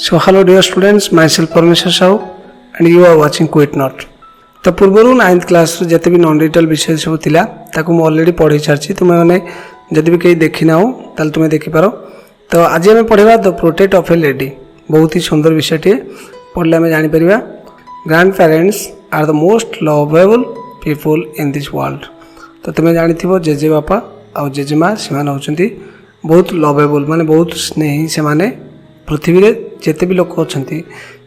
So hello dear students, myself Parmeshwar Sahu and you are watching Quit Not. तो पूर्व 9th class जिते भी non digital विषय सब थिला ताकू मु ऑलरेडी पढ़ी सारी तुम मैंने जदि भी कहीं देखी ना हो ताल तुम्हें देखिपार। तो आज आम पढ़ा the portrait of a lady, बहुत ही सुंदर विषयटे पढ़ले आम जापर grandparents are the most lovable people in this world. तो तुम्हें जानी जेजे बापा आ जेजेमा से होती बहुत लवेबल माने बहुत स्नेही से पृथ्वी रे जिते भी लोक अच्छा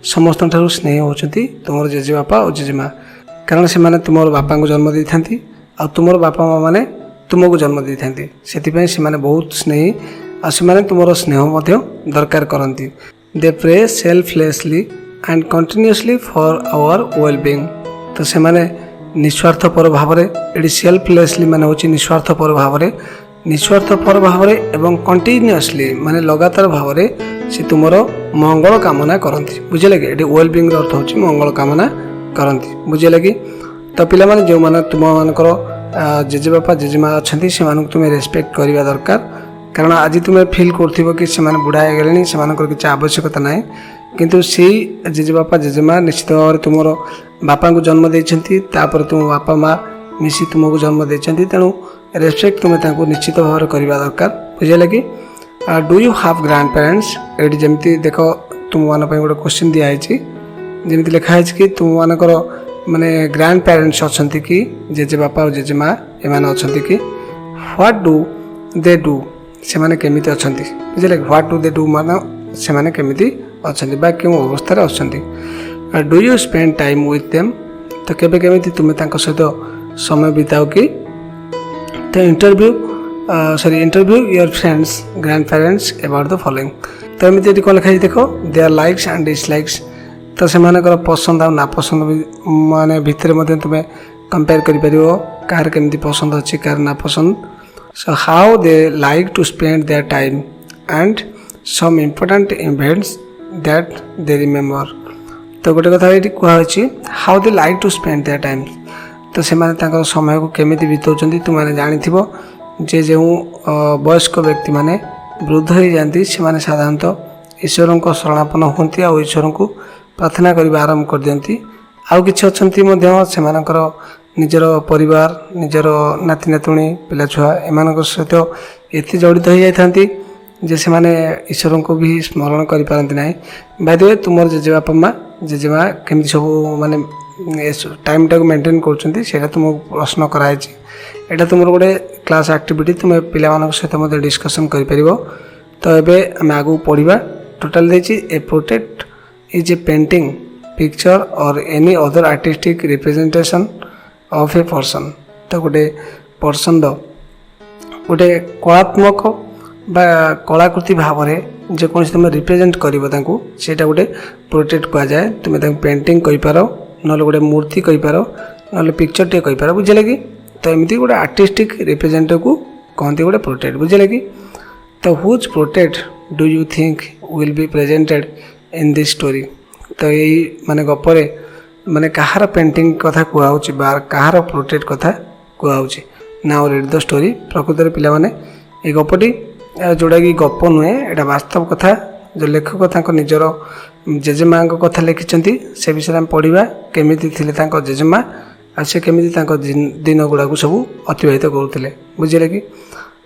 समस्त स्नेह होती तुम जेजे बापा और जेजेमा, कारण से माने तुम बापा को जन्म दे था तुम बापा माँ मैंने तुमको जन्म दे था से बहुत स्नेही आ तुम स्नेह दरकार करती। They pray selflessly and continuously for our well being. तो से निस्वार्थपर भाव ये सेल्फलेसली माने होची निस्वार्थपर भाव एवं कंटिन्यूअसली माने लगातार भाव से तुम मंगल कामना करती। बुझे कि ये वेल बीइंग अर्थ होची मंगल कामना करती। बुझे कि तो पिला माने जो माने तुम मानकर जेजे बापा जेजेमा अच्छा से तुम्हें रेस्पेक्ट करवा दरकार, कारण आज तुम्हें फील कर कि बुढ़ा हो गले से किसी आवश्यकता ना, किंतु सी जेजे बापा जेजेमा निश्चित भाव में तुम बापा को जन्म देती तुम बापा माँ मिसी तुमको जन्म देती, तेणु रेस्पेक्ट तुम्हें निश्चित भाव में करवा दरकार। बुझे कि do you have grand parents, ये जमी देख तुम मान गोटे क्वेश्चन दिखाई जमी लिखाई कि तुम मानकर माने ग्रैंड पेरेंट्स अच्छा कि जेजे बापा और जेजेमा एम अच्छा कि व्हाट डू दे डू से माने केमिति अच्छा। बुझे व्हाट डू दे डू मान से माने केमिति अच्छा बा क्यों अवस्था अच्छा। Do you spend time with them, तो केबे केमिति तुम्हें तांको सहित समय बिताओ कि। तो interview your friends grand parents about the following. तो एमती कौन लिखाई देख देयर लाइक्स एंड डिसलाइक्स, तो से पसंद आ नापसंद माने भितर तुम्हें कंपेयर कर केमती पसंद अच्छी कार नापसंद। So how they like to spend their time and some important events that they remember. तो गोटे कथा ये कहुच्छी how they like to spend their time, तो से समय को केमिति बिताउछन्ती तुमने जानिथिबो जे जो वयस्क व्यक्ति माने वृद्ध हो जाती से साधारणतः ईश्वर को शरणापन्न होती आ ईश्वर को प्रार्थना करने आरंभ कर दियंती। आउ किछि अछंती मध्य सेमानकर निजर परिवार निजर नाती नातुणी पिला छुआ एमानक सहित एति जड़ित हो जाती जे से माने ईश्वर को भी स्मरण करि पारंती नाही। बाय द वे तुमर जेजे बापा माँ जेजेमा केमती सब माने टाइम टाक मेंटेन करछंती सेटा तुमको प्रश्न कराई। एटा तुम गोटे क्लास एक्टिविटी तुम पिला सहित डिस्कसन कर। तो ये आम आगे पढ़ा टोटाल देखिए a portrait is a painting picture or any other artistic representation of a person. तो गोटे पर्सन गोटे कलात्मक बा कलाकृति भाव में जेको तुम रिप्रेजेंट करटा गोटे पोर्ट्रेट कह जाए। तुम्हें पेंटिंग कहींपार ना गोटे मूर्ति कहींपार ना पिक्चर टे कहींपार। बुझे कि तो एमती गोटे आर्टिस्टिक रिप्रेजेंट को कहते गोटे पोर्ट्रेट। बुझे कि तो whose portrait do you think will be presented in this story. तो यही माने गपरे माने कहार पेंटिंग कथा कहूँ बा कहार पोर्ट्रेट कथा कहूँ। Now read the story. प्रकृत पिला माने ये गपटी जोड़ा कि गप नुहे एटा वास्तव कथा जो लेखक निजर जेजेमा कथा लिखिं से विषय में पढ़ा केमिति थिले जेजेमा आ से केमिति दिन गुड़ा सब अतिबाहित करुले। बुझे कि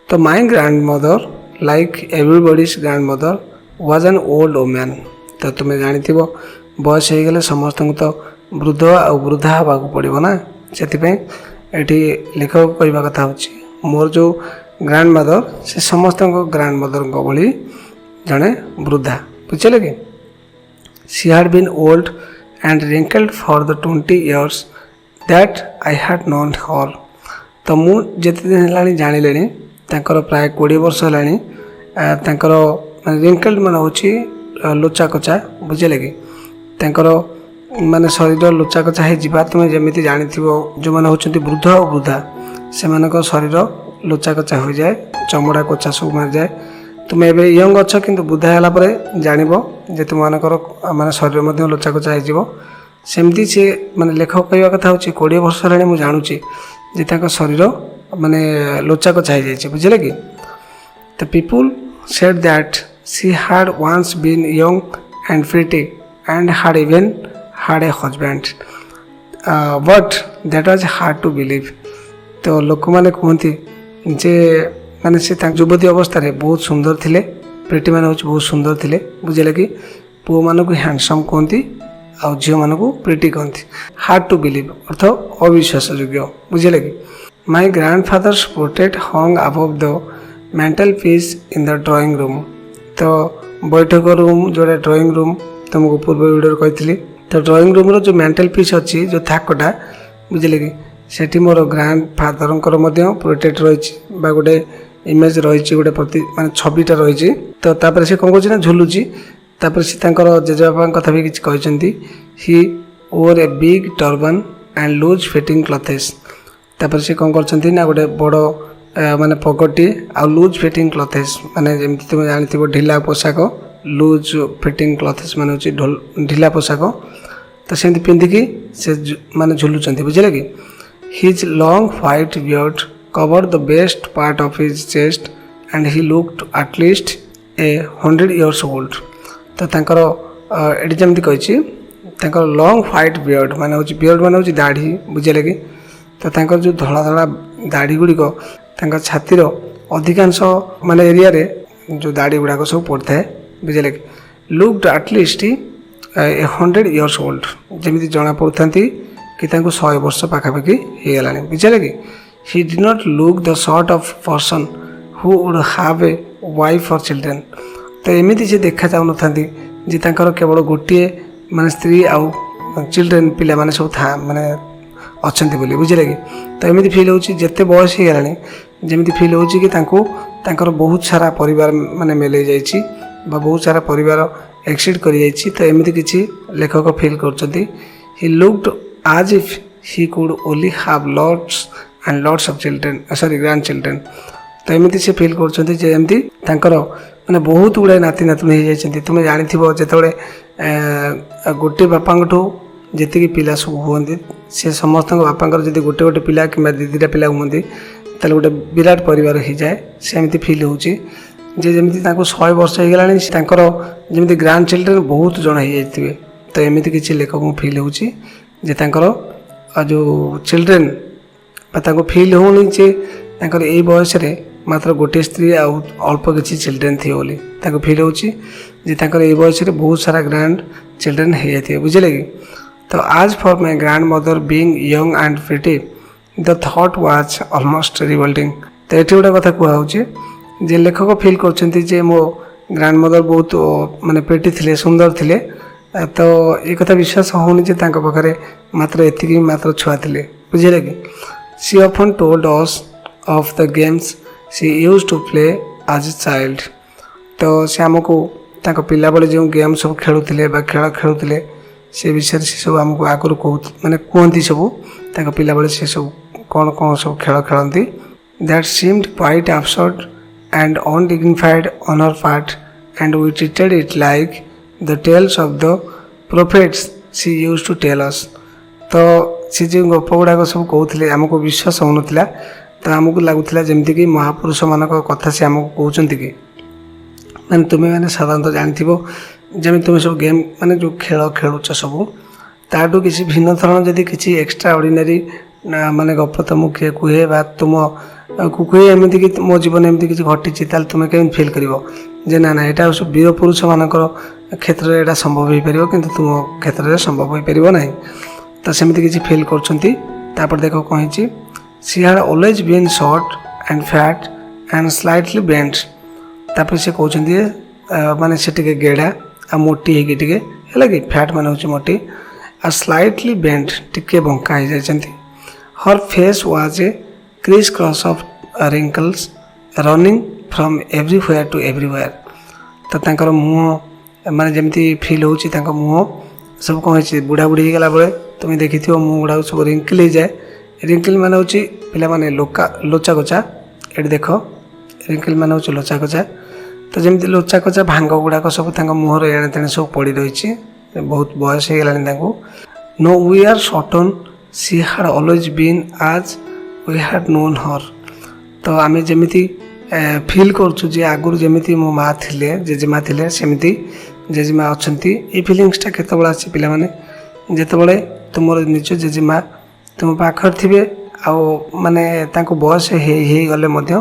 तो my grand mother like everybody's grand mother was an old women. तो तुम्हें जानी बयस हो गले समस्त तो वृद्ध आ वृद्धा हाँ पड़ो ना, से ये लेखक कहवा कथा हो मोर जो ग्रैंड मदर से समस्त ग्रैंड मदर भली जड़े वृद्धा। बुझे कि she had been old and wrinkled for the 20 years that I had known her. तो मुझे दिन है जानिले प्राय 20 वर्ष है रिंकल्ड मान हूँ लोचा कचा। बुझे कि माने शरीर लोचा कचा हो तुम्हें जमी जानी जो मैंने होती वृद्ध और वृद्धा से शरीर लोचा कचा हो जाए चमड़ा कचा सब मार जाए। तुम एवं यंग अच्छ कि वृद्धा है जानब जे तुम माने शरीर में लोचा कचा हो सेमती से माने लेखक कहवा कथा हूँ 20 वर्ष है मुझे जानुची जे शरीर माने लोचा कचा हो जाए। बुझे कि the people said that she had once been young and pretty and had even had a husband. But that was hard to believe. तो लोक मैंने कहती जे माने से युवती अवस्था बहुत सुंदर थिले, प्रीति मैंने बहुत सुंदर थिले, बुझे कि पुओ मान को हैंडसम कहती आ झील मान को प्रीति कहती. हार्ड टू बिलीव अर्थ अविश्वास योग्य, बुझे कि my grandfathers portrait hung above the mental peace in the drawing room. तो बैठक रूम जोड़ा ड्राइंग रूम तुमको पूर्व वीडियो कही. तो ड्राइंग रूम रो जो मेंटल पीस अच्छी जो थाकटा बुझे कि सेठी मोर ग्रांड फादर पोर्ट्रेट रही गोटे इमेज रही गोटे प्रति माने छविटा रही. तो तापर से कौन कर झुलुची तापर से जेजेबापा कथा भी किसी कहते ही over a big turban and loose fitting clothes. तापर से कौन कर गोटे बड़ माने पगटी आ लूज फिटिंग क्लथेस माने जमी तुम जानथिबो ढिला पोशाक लूज फिटिंग क्लथेस माने होची ढिला पोशाक. तो सेमती पिंधिकी से माने झुलुचंती बुझिले कि his long white beard covered the best part of his chest and he looked at least 100 years old. तो तांकर एटी जमती कही तांकर लॉन्ग व्हाइट बियर्ड माने होची बियर्ड माने होची दाढ़ी बुझिले कि. तो तांकर जो धला धला दाढ़ी गुड़िक तांकर छातीर अधिकांश माने एरिया रे जो दाढ़ी गुड़ाक सब पड़ता है बुझे कि. लुक्ड एटलिस्ट 100 years old जमी जना पड़ता कि 100 वर्ष पाखापाखि हो गलानी बुझे कि. He did not look the sort of person who would have a wife और चिल्ड्रेन. तो एमती से देखा जाऊन था जे केवल गोटे माने स्त्री आउ चिल्ड्रेन पिला माने सब था माने अच्छा बोली बुझे कि. तो एमती फिल हो जिते बयस हो गलानी जमी फिल हो कि बहुत सारा परिवार माने मेले जाइए बहुत सारा परिवार एक्सीड कर जाइए. तो एमती किसी लेखक फिल कर. ही लुक्ड आज if he could only have lots and lots of children sorry grand children. तो एमती से फिल करमती माने बहुत गुड़ाए नाती नातुणी हो जाती. तुम्हें जानी जिते गोटे बापा जी पिला सब हमें सी समस्त बापा जब गोटे गोटे पिला कि दीटा पिला हमें ताले गोटे विराट परिवार हो जाए सेमती फिल हो जमी 100 वर्ष हो गलानी जमी ग्रांड चिल्ड्रेन बहुत जन हो जाए. तो एमती किसी लेखक फिल हो जो चिल्ड्रेन फिल होनी जे यही बयस मात्र गोटे स्त्री अल्प किसी चिल्ड्रेन थी बोली फिल हो बयस बहुत सारा ग्रांड चिल्ड्रेन हो जाए बुझे कि. तो आज for my grand mother being young and pretty the thought was almost revolting. तो ये गोटे कथा कहुचे जे लेखक फिल कर मो ग्रैंड मदर बहुत माने प्रिटी थिले सुंदर थिले. तो ये कथा विश्वास होनी जे पाखे मात्र एतिकी मात्र छुआ थिले बुझे कि. She often told us of the games she used to play as a child. तो से आमको पिला बेले जो गेम सब खेलुले खेल खेलुले से विषय से सब आमको आगुरी कह माने कहती सब पिला बेले से सब कौन कौन सब खेल खेलती. That seemed quite absurd and undignified on her part and we treated it like the tales of the prophets she used to tell us. तो सी जो गप गुड़ाक सब कहते आमको विश्वास हो नाला. तो आमको लगुला जमती कि महापुरुष मान कथा से आमको कहते कि मैंने तुम्हें मैंने साधारणतः जानथिबो जमी तुम सब गेम माने जो खेल खेलुच सब ताठू किसी भिन्न धरण जदि किसी एक्स्ट्रा ऑर्डिनरी माने गप तुमको किए कहे बा तुम कहे एमती कि मो जीवन एमती किसी घटी तुम्हें केमी फिल कर ना ना यहाँ सब वीर पुरुष मान क्षेत्र में यहाँ संभव हो पार कि तुम क्षेत्र में संभव हो पार ना. तो सेमती किसी फिल कर देख कही she had always been short and fat and slightly bent. तापर से कहते माने से टिके गेड़ा आ मोटी है कि फैट मान हूँ मोटी आ स्लाइटली बेंट टिके बंका हो जाती. Her face was a criss cross of wrinkles running from everywhere to everywhere. तो मुँह माने जमती फिल हो मुँह सब कौन बुढ़ा बुढ़ी गला बेले तुम्हें देखी मुँह गुड़ा सब रिंकल हो जाए. रिंकल मान हूँ पिला माने लोचा कोचा ये देख रिंकल मान हूँ लोचा कोचा. तो जमी लोचा कोचा भांग गुड़ाक सब मुहर एणे तेणे सब पड़ रही बहुत बयस हो गलानी. No we are certain she had always been as we had known her. तो आम जमी फिल करूँ आगुरी जमी मो माँ थे जेजेमा थे सेमती ଜେଜେମା ଅଛନ୍ତି। ଏଇ ଫିଲିଙ୍ଗସଟା କେତେବେଳେ ଆସେ ପିଲାମାନେ, ଯେତେବେଳେ ତୁମର ନିଜ ଜେଜେମା ତୁମ ପାଖରେ ଥିବେ ଆଉ ମାନେ ତାଙ୍କୁ ବୟସ ହେଇଗଲେ ମଧ୍ୟ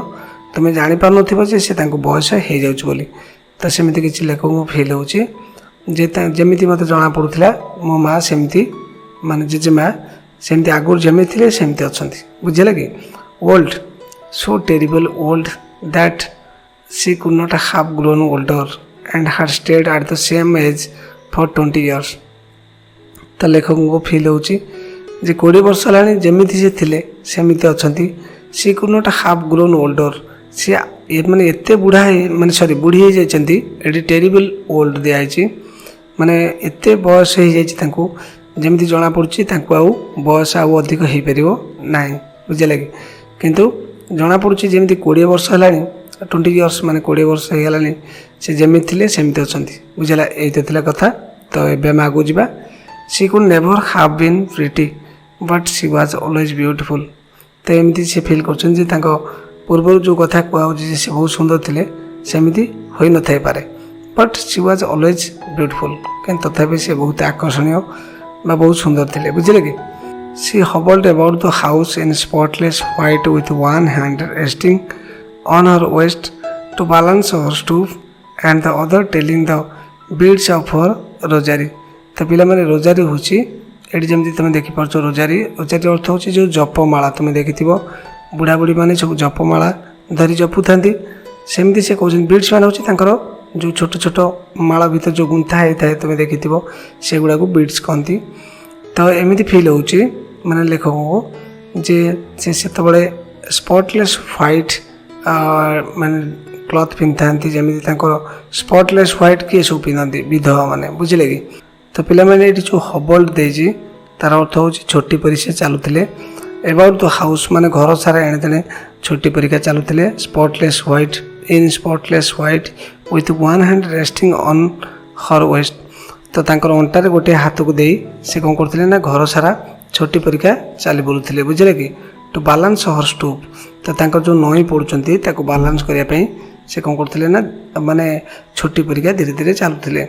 ତୁମେ ଜାଣିପାରୁନଥିବ ଯେ ସେ ତାଙ୍କୁ ବୟସ ହେଇଯାଉଛି ବୋଲି। ତ ସେମିତି କିଛି ଲେଖକଙ୍କୁ ଫିଲ୍ ହେଉଛି ଯେ ଯେମିତି ମୋତେ ଜଣାପଡ଼ୁଥିଲା ମୋ ମାଆ ସେମିତି ମାନେ ଜେଜେମା ସେମିତି ଆଗରୁ ଯେମିତି ଥିଲେ ସେମିତି ଅଛନ୍ତି। ବୁଝିଲେ କି? Old, so terrible old that she could not have grown older and had stayed at the same age for 20 years। ତ ଲେଖକଙ୍କୁ ଫିଲ୍ ହେଉଛି ଯେ 20 ବର୍ଷ ହେଲାଣି ଯେମିତି ସେ ଥିଲେ ସେମିତି ଅଛନ୍ତି। C could not have grown older, ସିଏ ମାନେ ଏତେ ବୁଢ଼ା ବୁଢ଼ୀ ହେଇଯାଇଛନ୍ତି। ଏଠି ଟେରିବଲ୍ ଓଲ୍ଡ ଦିଆହେଇଛି, ମାନେ ଏତେ ବୟସ ହେଇଯାଇଛି ତାଙ୍କୁ, ଯେମିତି ଜଣାପଡ଼ୁଛି ତାଙ୍କୁ ଆଉ ବୟସ ଆଉ ଅଧିକ ହେଇପାରିବ ନାହିଁ। ବୁଝିଲେ କି? କିନ୍ତୁ ଜଣାପଡ଼ୁଛି ଯେମିତି 20 ବର୍ଷ ହେଲାଣି, 20 years ମାନେ 20 ବର୍ଷ ହେଇଗଲାଣି, ସେ ଯେମିତି ଥିଲେ ସେମିତି ଅଛନ୍ତି। ବୁଝିଲା? ଏଇତ ଥିଲା କଥା। ତ ଏବେ ଆମେ ଆଗକୁ ଯିବା। C could never have been pretty but she was always beautiful. ତ ଏମିତି ସେ ଫିଲ୍ କରୁଛନ୍ତି ଯେ ତାଙ୍କ ପୂର୍ବରୁ ଯେଉଁ କଥା କୁହାହେଉଛି ଯେ ସେ ବହୁତ ସୁନ୍ଦର ଥିଲେ ସେମିତି ହୋଇନଥାଇପାରେ, but she was always beautiful. କିନ୍ତୁ ତଥାପି ସେ ବହୁତ ଆକର୍ଷଣୀୟ ବା ବହୁତ ସୁନ୍ଦର ଥିଲେ। ବୁଝିଲେ କି? She hobbled about the house in spotless white with one hand resting on her waist to balance her stoop and the other telling the beads of her rosary. ତ ପିଲାମାନେ ରୋଜାରୀ ହେଉଛି ଏଠି ଯେମିତି ତୁମେ ଦେଖିପାରୁଛ ରୋଜାରୀ ଅର୍ଥ ହେଉଛି ଯେଉଁ ଜପମାଳା। ତୁମେ ଦେଖିଥିବ ବୁଢ଼ାବୁଢ଼ୀମାନେ ସବୁ ଜପମାଳା ଧରି ଜପୁଥାନ୍ତି, ସେମିତି ସେ କହୁଛନ୍ତି। ବିଡ୍ସ ମାନେ ହେଉଛି ତାଙ୍କର ଯେଉଁ ଛୋଟ ଛୋଟ ମାଳ ଭିତରେ ଯେଉଁ ଗୁନ୍ଥା ହେଇଥାଏ ତୁମେ ଦେଖିଥିବ, ସେଗୁଡ଼ାକୁ ବିଡ୍ସ କହନ୍ତି। ତ ଏମିତି ଫିଲ୍ ହେଉଛି ମାନେ ଲେଖକଙ୍କୁ ଯେ ସେ ସେତେବେଳେ ସ୍ପଟଲେସ୍ ହ୍ୱାଇଟ୍ ମାନେ କ୍ଲଥ୍ ପିନ୍ଧିଥାନ୍ତି, ଯେମିତି ତାଙ୍କର ସ୍ପଟଲେସ୍ ହ୍ୱାଇଟ୍ କିଏ ସବୁ ପିନ୍ଧନ୍ତି ବିଧବା ମାନେ। ବୁଝିଲେ କି? ତ ପିଲାମାନେ ଏଠି ଯେଉଁ ହବଲ୍ଡ ଦେଇଛି ତାର ଅର୍ଥ ହେଉଛି ଛୋଟି ପରି ସେ ଚାଲୁଥିଲେ। ଏବାଉଟ୍ ଦ ହାଉସ୍ ମାନେ ଘର ସାରା ଏଣେତେଣେ ଛୋଟି ପରିକା ଚାଲୁଥିଲେ। Spotless white, in spotless white with one hand resting on her waist. ତ ତାଙ୍କର ଅଣ୍ଟାରେ ଗୋଟିଏ ହାତକୁ ଦେଇ ସେ କ'ଣ କରୁଥିଲେ ନା ଘର ସାରା ଛୋଟି ପରିକା ଚାଲି ବୁଲୁଥିଲେ। ବୁଝିଲେ କି? ଟୁ ବାଲାନ୍ସ ହର୍ ଷ୍ଟୁପ୍, ତ ତାଙ୍କର ଯେଉଁ ନଈ ପଡ଼ୁଛନ୍ତି ତାକୁ ବାଲାନ୍ସ କରିବା ପାଇଁ ସେ କ'ଣ କରୁଥିଲେ ନା ମାନେ ଛୋଟି ପରିକା ଧୀରେ ଧୀରେ ଚାଲୁଥିଲେ।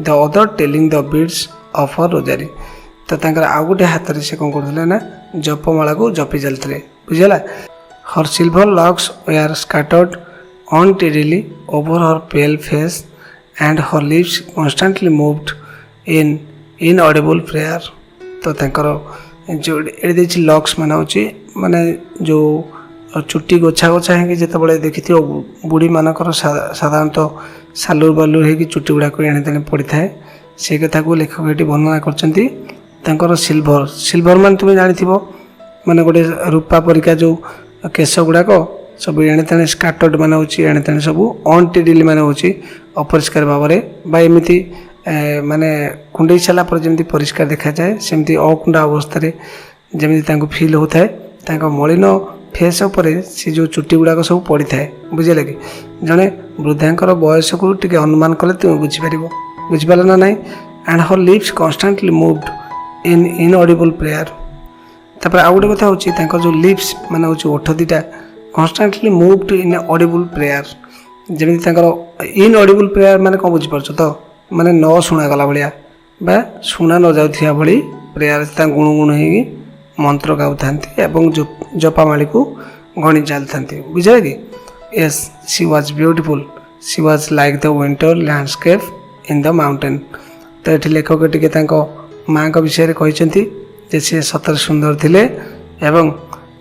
The other telling the beads of her rosary, ତ ତାଙ୍କର ଆଉ ଗୋଟେ ହାତରେ ସେ କ'ଣ କରୁଥିଲେ ନା ଜପମାଳାକୁ ଜପି ଚାଲିଥିଲେ। ବୁଝିଲା? Her silver locks were scattered untidily over her pale face and her lips constantly moved in inaudible prayer. ତ ତାଙ୍କର ଯେଉଁ ଏଠି ଦେଇଛି ଲକ୍ସ ମାନେ ହେଉଛି ମାନେ ଯେଉଁ ଚୁଟି ଗୋଛା ଗୋଛା ହେଇକି ଯେତେବେଳେ ଦେଖିଥିବ ବୁଢ଼ୀମାନଙ୍କର ସାଧାରଣତଃ ସାଲୁର ବାଲୁର ହେଇକି ଚୁଟି ଗୁଡ଼ାକ ଏଣେତେଣେ ପଡ଼ିଥାଏ, ସେଇ କଥାକୁ ଲେଖକ ଏଠି ବର୍ଣ୍ଣନା କରିଛନ୍ତି। ତାଙ୍କର ସିଲଭର ମାନେ ତୁମେ ଜାଣିଥିବ ମାନେ ଗୋଟେ ରୂପା ପରିକା ଯେଉଁ କେଶ ଗୁଡ଼ାକ ସବୁ ଏଣେତେଣେ ସ୍କାଟର୍ଡ ମାନେ ହେଉଛି ଏଣେତେଣେ ସବୁ ଅନଟିଡିଲି ମାନେ ହେଉଛି ଅପରିଷ୍କାର ଭାବରେ ବା ଏମିତି ମାନେ କୁଣ୍ଡେଇ ସାରିଲା ପରେ ଯେମିତି ପରିଷ୍କାର ଦେଖାଯାଏ ସେମିତି ଅକୁଣ୍ଡା ଅବସ୍ଥାରେ ଯେମିତି ତାଙ୍କୁ ଫିଲ୍ ହେଉଥାଏ। ତାଙ୍କ ମଳିନ ଫେସ୍ ଉପରେ ସେ ଯେଉଁ ଚୁଟି ଗୁଡ଼ାକ ସବୁ ପଡ଼ିଥାଏ। ବୁଝିଲେ କି? ଜଣେ ବୃଦ୍ଧାଙ୍କର ବୟସକୁ ଟିକେ ଅନୁମାନ କଲେ ତୁମେ ବୁଝିପାରିବ। ବୁଝିପାରିଲ ନା ନାହିଁ? And her lips constantly moved in inaudible prayer. ତାପରେ ଆଉ ଗୋଟେ କଥା ହେଉଛି ତାଙ୍କର ଯେଉଁ ଲିପ୍ସ ମାନେ ହେଉଛି ଓଠ ଦୁଇଟା constantly moved in audible prayer. ଯେମିତି ତାଙ୍କର ଇନ୍ଅଡିବୁଲ୍ ପ୍ରେୟାର ମାନେ କ'ଣ ବୁଝିପାରୁଛ ତ? ମାନେ ନ ଶୁଣାଗଲା ଭଳିଆ ବା ଶୁଣା ନ ଯାଉଥିବା ଭଳି ପ୍ରେୟାର ତା ଗୁଣୁ ଗୁଣୁ ହେଇକି ମନ୍ତ୍ର ଗାଉଥାନ୍ତି ଏବଂ ଜପାମାଳିକୁ ଗଣି ଚାଲିଥାନ୍ତି। ବୁଝିଲେ କି? Yes, C was beautiful, C was like the winter landscape in the mountain. ତ ଏଠି ଲେଖକ ଟିକେ ତାଙ୍କ ମାଆଙ୍କ ବିଷୟରେ କହିଛନ୍ତି ଯେ ସେ ସତରେ ସୁନ୍ଦର ଥିଲେ ଏବଂ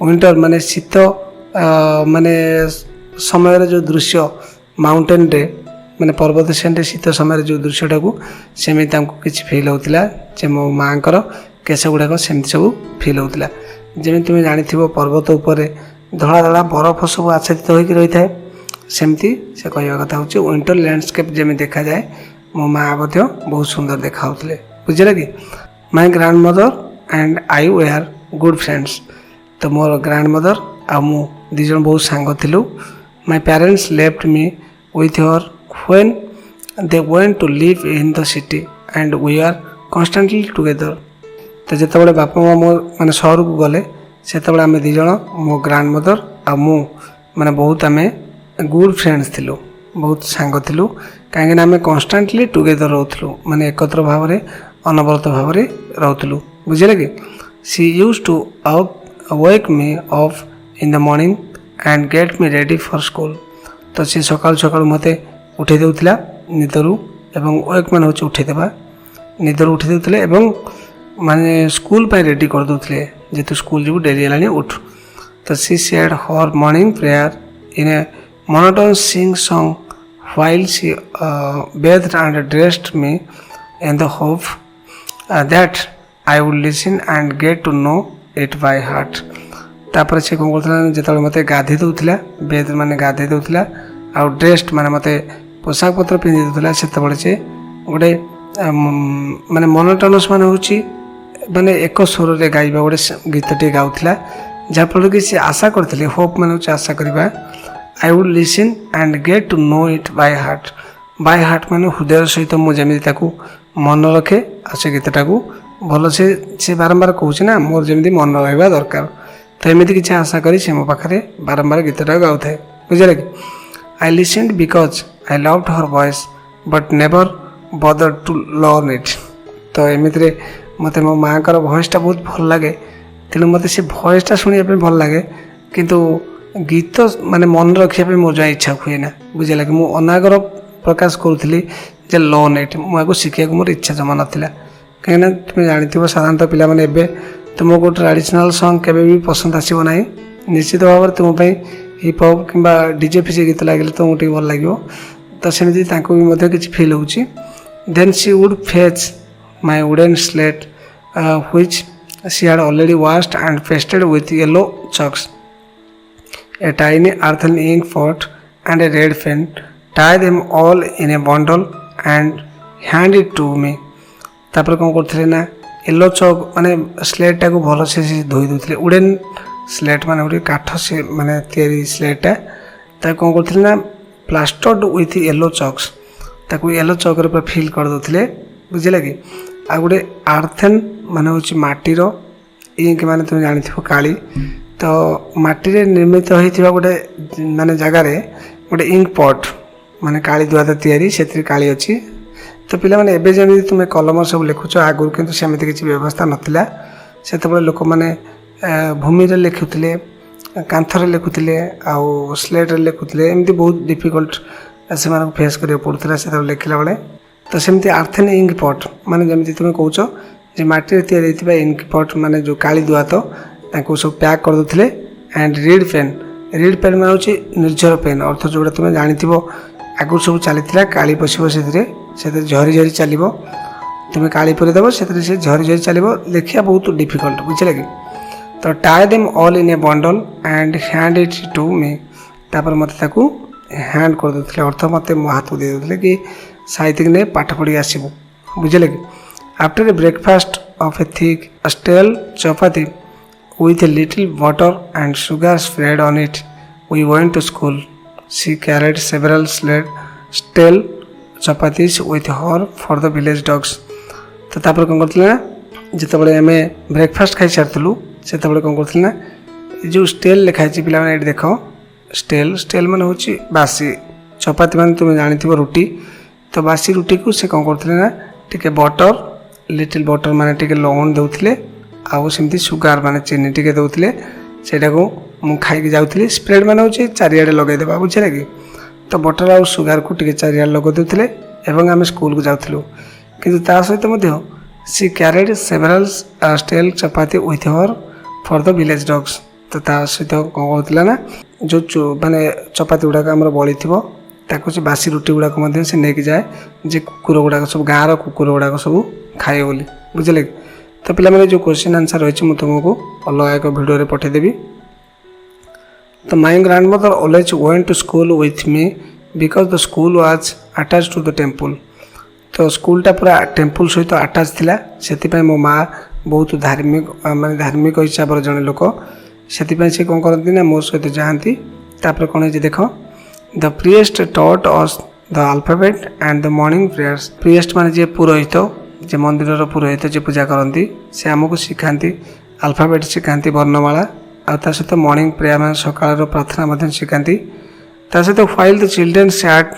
ୱିଣ୍ଟର ମାନେ ଶୀତ ମାନେ ସମୟରେ ଯେଉଁ ଦୃଶ୍ୟ ମାଉଣ୍ଟେନରେ ମାନେ ପର୍ବତ ଶ୍ରେଣୀରେ ଶୀତ ସମୟରେ ଯେଉଁ ଦୃଶ୍ୟଟାକୁ ସେମିତି ତାଙ୍କୁ କିଛି ଫିଲ୍ ହେଉଥିଲା ଯେ ମୋ ମାଆଙ୍କର କେଶ ଗୁଡ଼ାକ ସେମିତି ସବୁ ଫିଲ୍ ହେଉଥିଲା। ଯେମିତି ତୁମେ ଜାଣିଥିବ ପର୍ବତ ଉପରେ ଧଳା ଧଳା ବରଫ ସବୁ ଆଚ୍ଛାଦିତ ହୋଇକି ରହିଥାଏ, ସେମିତି ସେ କହିବା କଥା ହେଉଛି ୱିଣ୍ଟର ଲ୍ୟାଣ୍ଡସ୍କେପ୍ ଯେମିତି ଦେଖାଯାଏ ମୋ ମାଆ ମଧ୍ୟ ବହୁତ ସୁନ୍ଦର ଦେଖାହେଉଥିଲେ। ବୁଝିଲେ କି? My grandmother and I were good friends. ତ ମୋର ଗ୍ରାଣ୍ଡ ମଦର ଆଉ ମୁଁ ଦୁଇ ଜଣ ବହୁତ ସାଙ୍ଗ ଥିଲୁ। My parents left me with her when they went to live in the city and we are constantly together. ତ ଯେତେବେଳେ ବାପା ମା ମୋ ମାନେ ସହରକୁ ଗଲେ ସେତେବେଳେ ଆମେ ଦୁଇ ଜଣ ମୋ ଗ୍ରାଣ୍ଡ ମଦର ଆଉ ମୁଁ ମାନେ ବହୁତ ଆମେ ଗୁଡ୍ ଫ୍ରେଣ୍ଡସ୍ ଥିଲୁ। बहुत सांग थिलु कहीं आम कन्स्टांटली टुगेदर रोलु माने एकत्र भाव में अनवरत भाव में रोलु बुझे कि she used to wake me up in the morning and get me ready for school तो सी सकाल सकाल मते उठे देउथिला निदरू एवं वेक मान होची उठे देबा निदरू उठे देउथिले एवं माने स्कूल पे रेडी कर दोथले जेतु स्कूल जीव डेली हलानी उठ तो she said her morning prayer in A monotonous sing song while she bathed and dressed me in the hope that I would listen and get to know it by heart. तापर से कौन करता जिते मत गाधे दूला बेद माने गाधे दूला आउ ड्रेस्ड माने मत पोशाक पत्र पिंधि दूला से गोटे माने मोनोटोनस माने होची माने एक स्वर रे गाइबा गोटे गीतटे गाउथला जहाँफल कि सी आशा करते होप माने आशा करवा I would listen and get to know it by heart माने हृदय सहित मुझे ताकू मन रखे आ से गीतटा को भल से बारंबार कहूँ ना मोर जमी मन रहा दरकार तो एमती किसी आशा करी से मो पाखे बारंबार गीतटा गाऊ थाए बुझे कि I listened because I loved her voice but never bother to learn it तो एमती मत मो माँ का वॉइसटा बहुत भल लगे तेणु मत से वॉइसटा शुणा भल लगे किंतु गीत माने मन रखा मोर जहाँ इच्छा हुए ना बुझे कि मुझे अनागर प्रकाश करूली जे लर्न इट मुझे शिखा मोर इच्छा जमा नाला कहीं तुम जानी साधारणतः पिला माने तुमको ट्रेडिशनल सॉन्ग केबे भी पसंद आसो ना निश्चित भाव में तुम हिप हॉप कि डीजे फीजे गीत लगे तुमको भल लगे तो सेमती भी किसी फिल हो then she would fetch my wooden slate which she had already washed and pasted with yellow chalks. A tiny earthen ink pot and a red pen, tie them all in a bundle and hand it to me. तापर कौन करते ना yellow चौक माने slate टाक भल से धोई दूसरे wooden slate माने गोटे काठ से माने तैयारी स्लेटा ताक कौन करते ना प्लास्टर्ड विथ येलो चॉक्स ताकू येलो चौक रे फिल कर दोथिले बुझिला कि आ गोटे आर्थेन माने होची माटीर इंक माने तुम जानिथिबो काली तो माटी रे निर्मित होइथिबा गोटे माने जगह रे गोटे इंक पॉट माने काली द्वारा तैयारी सेत्री काली अछि तो पिला माने एबे जमी तुम कलम सब लिखुछ आगुर किंतु सेमिति किछि व्यवस्था नथिला सेतबे लोक माने भूमि रे लिखुथिले कांथर लिखुथिले आ स्लेट रे लिखुथिले एमती बहुत डिफिकल्ट से माने फेस करियो पड़ुथिला से लिखला बेले तो सेमती आर्थेन इंक पॉट माने जमी तुम कहूछ जे माटी रे तैयारी हेतिबा इंक पॉट माने जो काली दुआ तो ताको सब पैक कर दोथिले एंड रीड पेन माने होची निर्झर पेन अर्थ जोड़ा तुम जानिथिबो आगु सब चलीथिला काली पसिबो से झरी झरी चलो तुम काली पुरे देव से झरी झरी चलो लिखा बहुत डिफिकल्ट बुझे कि तो tie them all in a bundle and hand it to me तापर मत हैंड कर दे अर्थ मत मो हाथ दे दे कि साहित्य ने पाठ पढ़ी आसबू बुझे कि after a breakfast of a thick stale chapati with a little butter and sugar spread on it we went to school. She carried several stale chapatis with her for the village dogs. तो तापर कौन करथिले ना जिते आम breakfast खाई सारूँ से कौन करथिले ना जो स्टेल लिखाई पिला माने देख स्टेल माने होची बासी चपाती माने तुम जानिथिबो रुटी तो बासी रुटी को से कौन करथिले ना टिके बटर लिटिल बटर माने टिके लवण देउथिले आउ सेमती सुगार माने चीनी टिके दउथिले सेटा को मु खाई जाउथिले स्प्रेड माने होची चारियाडे लगाई देबा बुझिला कि तो बटर आउ सुगार को टिके चारियाडे लगा दउथिले एवं आम स्कूल को जाउथिलु किंतु ता सहित मध्य she carried several stale chapati with her for the village dogs तो ता सहित कौन होतिला ना जो माने चपाती गुड़ाक आमर बड़ी थी ताको से बासी रुटी गुड़ाक मध्य से लेके जाए जे कुकुर गुड़ाक सब गाँव कुकुर गुड़ाक सब खाए बोली बुझे तो पिला मैंने जो क्वेश्चन आंसर रही मुझे तुमको अलग एक वीडियो पठेदेवी तो my grandmother always went to school with me because the school was attach to the temple तो स्कूलटा पूरा टेम्पल सहित अटैच थिला से मो माँ बहुत धार्मिक माने धार्मिक हिसाब से जड़े लोक से कौन करती ना मो सहित जाती तापर कौन है देख the priest taught us the alphabet and the morning prayers priest माने जे पुरोहित जे मंदिर पुरोहित जे पूजा करती से आमको शिखाती अल्फाबेट शिखाती वर्णमाला आ सहित मॉर्निंग प्रेयर मान सकाल प्रार्थना शिखाती ତା ସହିତ while the children sat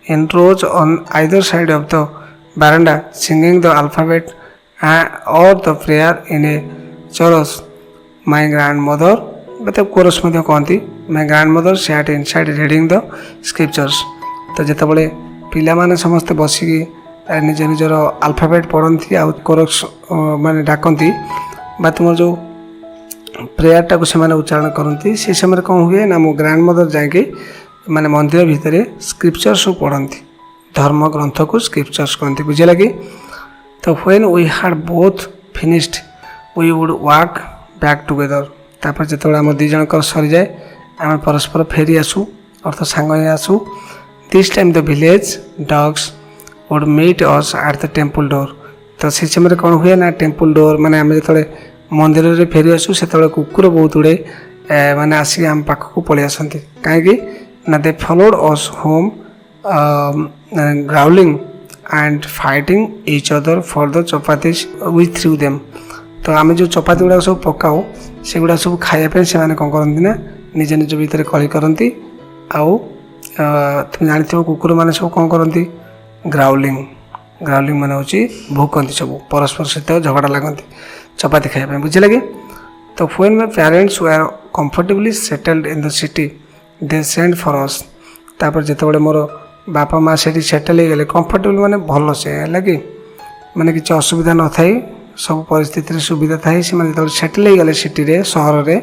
in rows on either side of the veranda singing the alphabet or the prayer in a chorus, my grandmother मतलब कोरस ମଧ୍ୟ କହନ୍ତି my grandmother sat inside reading the scriptures। ତ ଯେତେବେଳେ ପିଲାମାନେ ସମସ୍ତେ ବସିକି ନିଜ ନିଜର ଆଲଫାବେଟ୍ ପଢ଼ନ୍ତି ଆଉ କୋରସ୍ ମାନେ ଡାକନ୍ତି ବା ତୁମର ଯେଉଁ ପ୍ରେୟାରଟାକୁ ସେମାନେ ଉଚ୍ଚାରଣ କରନ୍ତି ସେ ସମୟରେ କ'ଣ ହୁଏ ନା ମୋ ଗ୍ରାଣ୍ଡମଦର ଯାଇକି ମାନେ ମନ୍ଦିର ଭିତରେ ସ୍କ୍ରିପ୍ଚର୍ ସବୁ ପଢ଼ନ୍ତି, ଧର୍ମ ଗ୍ରନ୍ଥକୁ ସ୍କ୍ରିପ୍ଚର୍ସ କହନ୍ତି, ବୁଝିଲା କି? ତ when we had both finished we would walk back together. ତାପରେ ଯେତେବେଳେ ଆମ ଦୁଇ ଜଣଙ୍କର ସରିଯାଏ ଆମେ ପରସ୍ପର ଫେରି ଆସୁ ଅର୍ଥ ସାଙ୍ଗ ହେଇ ଆସୁ। This time the village dogs would meet us at the temple door. ତ ସେ ସମୟରେ କ'ଣ ହୁଏ ନା ଟେମ୍ପଲ୍ ଡୋର୍ ମାନେ ଆମେ ଯେତେବେଳେ ମନ୍ଦିରରେ ଫେରି ଆସୁ ସେତେବେଳେ କୁକୁର ବହୁତ ଗୁଡ଼ିଏ ମାନେ ଆସିକି ଆମ ପାଖକୁ ପଳେଇ ଆସନ୍ତି। କାହିଁକି ନା they followed us home growling and fighting each other for the chapatis we threw them. ତ ଆମେ ଯେଉଁ ଚପାତି ଗୁଡ଼ାକ ସବୁ ପକାଉ ସେଗୁଡ଼ା ସବୁ ଖାଇବା ପାଇଁ ସେମାନେ କ'ଣ କରନ୍ତି ନା ନିଜ ନିଜ ଭିତରେ କଳି କରନ୍ତି। ଆଉ ତୁମେ ଜାଣିଥିବ କୁକୁରମାନେ ସବୁ କ'ଣ କରନ୍ତି ଗ୍ରାଉଲିଂ ମାନେ ହେଉଛି ଭୁକନ୍ତି, ସବୁ ପରସ୍ପର ସହିତ ଝଗଡ଼ା ଲାଗନ୍ତି ଚପାତି ଖାଇବା ପାଇଁ, ବୁଝିଲା କି? ତ when my parents were comfortably settled in the city they send for us. ତାପରେ ଯେତେବେଳେ ମୋର ବାପା ମା ସେଠି ସେଟଲ୍ ହେଇଗଲେ, କମ୍ଫର୍ଟେବଲ୍ ମାନେ ଭଲସେ ହେଲା କି ମାନେ କିଛି ଅସୁବିଧା ନଥାଇ ସବୁ ପରିସ୍ଥିତିରେ ସୁବିଧା ଥାଏ, ସେମାନେ ଯେତେବେଳେ ସେଟଲ୍ ହେଇଗଲେ ସିଟିରେ ସହରରେ